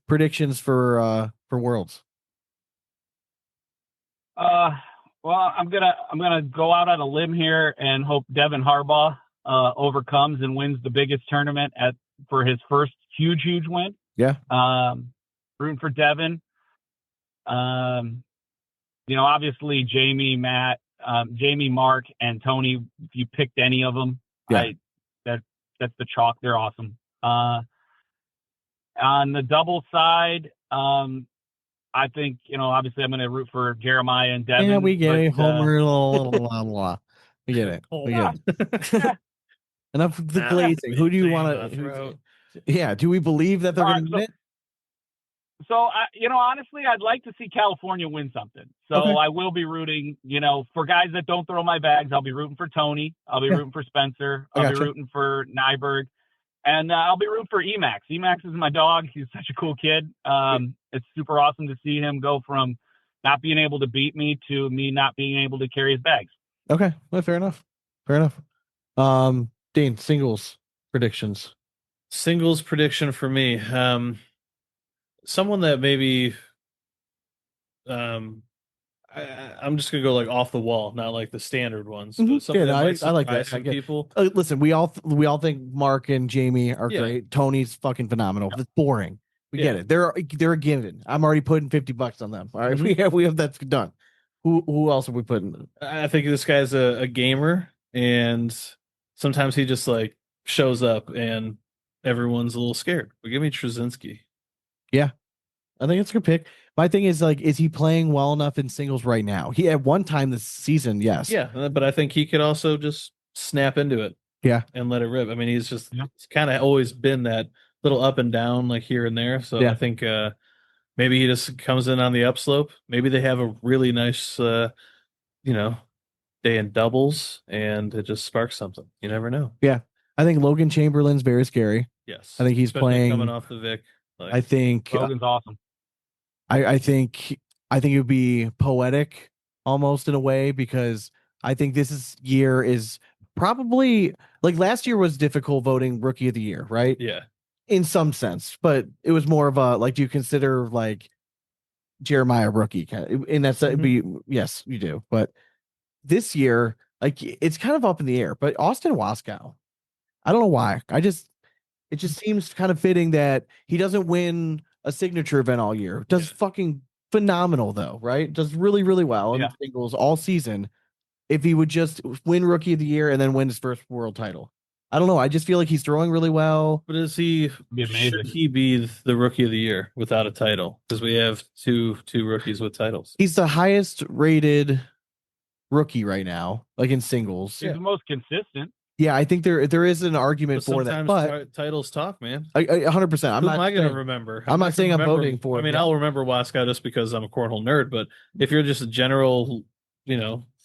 predictions for Worlds. Well, I'm gonna go out on a limb here and hope Devin Harbaugh overcomes and wins the biggest tournament for his first huge win. Yeah. Rooting for Devin. Obviously Jamie, Matt, Mark, and Tony. If you picked any of them, yeah. That's the chalk. They're awesome. On the double side, I think, obviously I'm going to root for Jeremiah and Devin. Yeah, we get it. Homer, blah, blah. We get it. We get it. Enough of the glazing. Who do you want to? Yeah. Do we believe that they're going to win it? So, honestly, I'd like to see California win something. So I will be rooting, for guys that don't throw my bags. I'll be rooting for Tony. I'll be rooting for Spencer. I'll be rooting for Nyberg. And I'll be rooting for Emax. Emax is my dog. He's such a cool kid. It's super awesome to see him go from, not being able to beat me to me not being able to carry his bags. Okay, well, fair enough. Fair enough. Dane, singles predictions. Singles prediction for me. Someone that maybe I'm just gonna go like off the wall, not like the standard ones. Mhm. But something Yeah, that no, might I like that. surprise some I get- people. Listen, we all think Mark and Jamie are Yeah. great. Tony's fucking phenomenal. It's boring. We get Yeah. it. They're a given. I'm already putting $50 on them. All right, Mhm. we have that's done. Who else are we putting? I think this guy's a gamer, and sometimes he just like shows up, and everyone's a little scared. But give me Trzynski. I think it's a good pick. My thing is like, is he playing well enough in singles right now? He at one time this season, yes. Yeah, but I think he could also just snap into it. Yeah. And let it rip. I mean, he's just Yeah. it's kind of always been that little up and down, like here and there. So Yeah. I think maybe he just comes in on the upslope. Maybe they have a really nice, day in doubles, and it just sparks something. You never know. I think Logan Chamberlain's very scary. Yes, I think he's especially playing- coming off the Vic. Like, I think Logan's awesome. I think it would be poetic almost in a way, because I think year is probably like last year was difficult voting rookie of the year, right? yeah, In some sense, but it was more of a like, do you consider like Jeremiah rookie? And that's it'd be yes, you do. But this year, like it's kind of up in the air. But Austin Waskow, I don't know why. It just seems kind of fitting that he doesn't win a signature event all year. Does fucking phenomenal though, right? Does really, really well in Yeah. the singles all season. If he would just win rookie of the year and then win his first world title. I don't know. I just feel like he's throwing really well. but is he? Be amazing. Should he be the rookie of the year without a title? Because we have two rookies with titles. He's the highest rated rookie right now, like in singles. He's the most consistent. Yeah, I think there is an argument But for that. sometimes But titles talk, man. 100%. I'm Who not am I going saying- to remember? I'm not gonna saying I'm remember- voting for I him, mean, yeah. I'll remember Waskow just because I'm a cornhole nerd. But if you're just a general,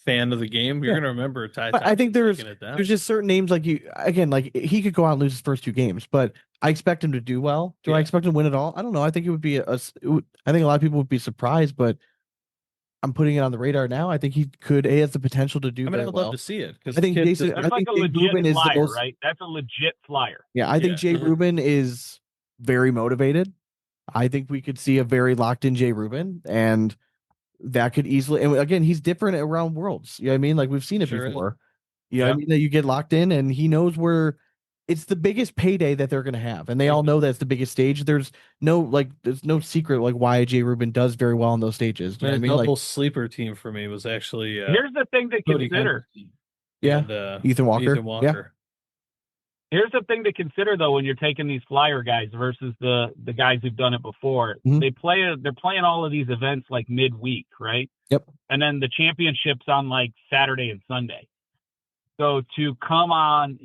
fan of the game, you're Yeah. going to remember Ty. But I think Thompson taking it down. there's just certain names like like he could go out and lose his first 2 games, but I expect him to do well. Do I Yeah. expect him to win it all? I don't know. I think it would be I think a lot of people would be surprised, but I'm putting it on the radar now. I think he has the potential to do I mean, very I would well. love to see it because I think Jason- That's I like think a Jay legit Rubin is the flyer, most- right? That's a legit flyer. Yeah, I think Yeah. Jay Rubin is very motivated. I think we could see a very locked in Jay Rubin, and that could easily. And again, he's different around worlds. You know what I mean? Like we've seen it Sure is. before. You know what I Yeah. mean? That you get locked in, and he knows where it's the biggest payday that they're going to have, and they all know that's the biggest stage. There's no secret like why Jay Rubin does very well in those stages. You know what I a mean? double Like sleeper team for me was actually Here's the thing to Cody consider. Hendrick's team. Yeah. And, Ethan Walker. Ethan Walker. Here's the thing to consider though when you're taking these flyer guys versus the guys who've done it before. Mhm. They're playing all of these events like midweek, right? Yep. And then the championships on like Saturday and Sunday. So to come on,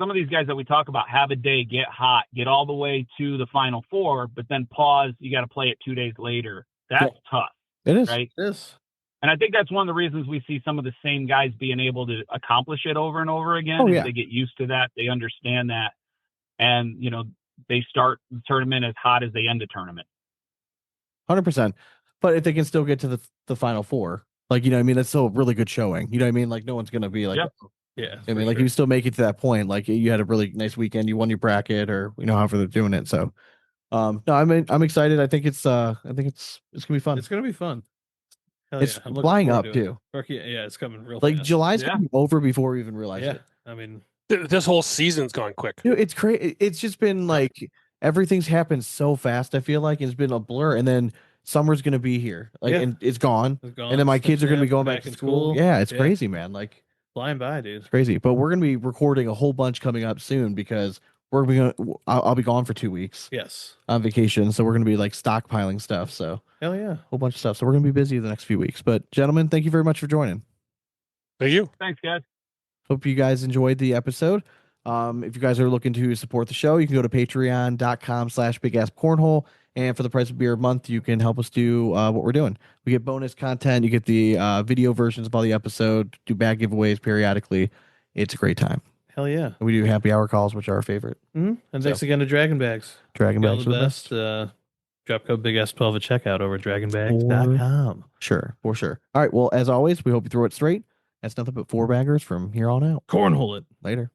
some of these guys that we talk about have a day, get hot, get all the way to the final 4, but then pause. You got to play it 2 days later. That's tough, It is. right? It is. And I think that's one of the reasons we see some of the same guys being able to accomplish it over and over again. Oh, is yeah. They get used to that. They understand that. And, they start the tournament as hot as they end the tournament. 100%. But if they can still get to the final 4, like, you know what I mean? That's still a really good showing. You know what I mean? Like, no one's going to be like, Yep. Yeah. I mean, like you still make it to that point. Like you had a really nice weekend, you won your bracket, or however they're doing it. So, no, I'm excited. I think it's gonna be fun. It's gonna be fun. Hell It's yeah. I'm looking flying forward up to it. too. Rookie- Yeah, it's coming real Like fast. July's Yeah. gonna be over before we even realize Yeah. it. I mean, This whole season's gone quick. Dude, it's crazy. It's just been like everything's happened so fast. I feel like it's been a blur, and then summer's gonna be here, like, Yeah. and it's gone. it's gone. And then my kids are gonna be Snap, going back to school. Yeah, it's crazy, man. Like Flying by, dude. it's crazy. But we're gonna be recording a whole bunch coming up soon because I'll be gone for 2 weeks Yes. on vacation, so we're gonna be like stockpiling stuff. So Hell yeah. a whole bunch of stuff. So we're gonna be busy the next few weeks. But gentlemen, thank you very much for joining. Thank you. Thanks, guys. Hope you guys enjoyed the episode. If you guys are looking to support the show, you can go to patreon.com/bigasscornhole. And for the price of beer a month, you can help us do what we're doing. We get bonus content. You get the video versions of all the episode, do bag giveaways periodically. It's a great time. Hell yeah. And we do happy hour calls, which are our favorite. And thanks again to Draggin Bags. Draggin All Bags the for the best. Drop code Big S12 at checkout over at dragonbags.com. Sure, for sure. All right. Well, as always, we hope you throw it straight. That's nothing but 4 baggers from here on out. Cornhole it. Later.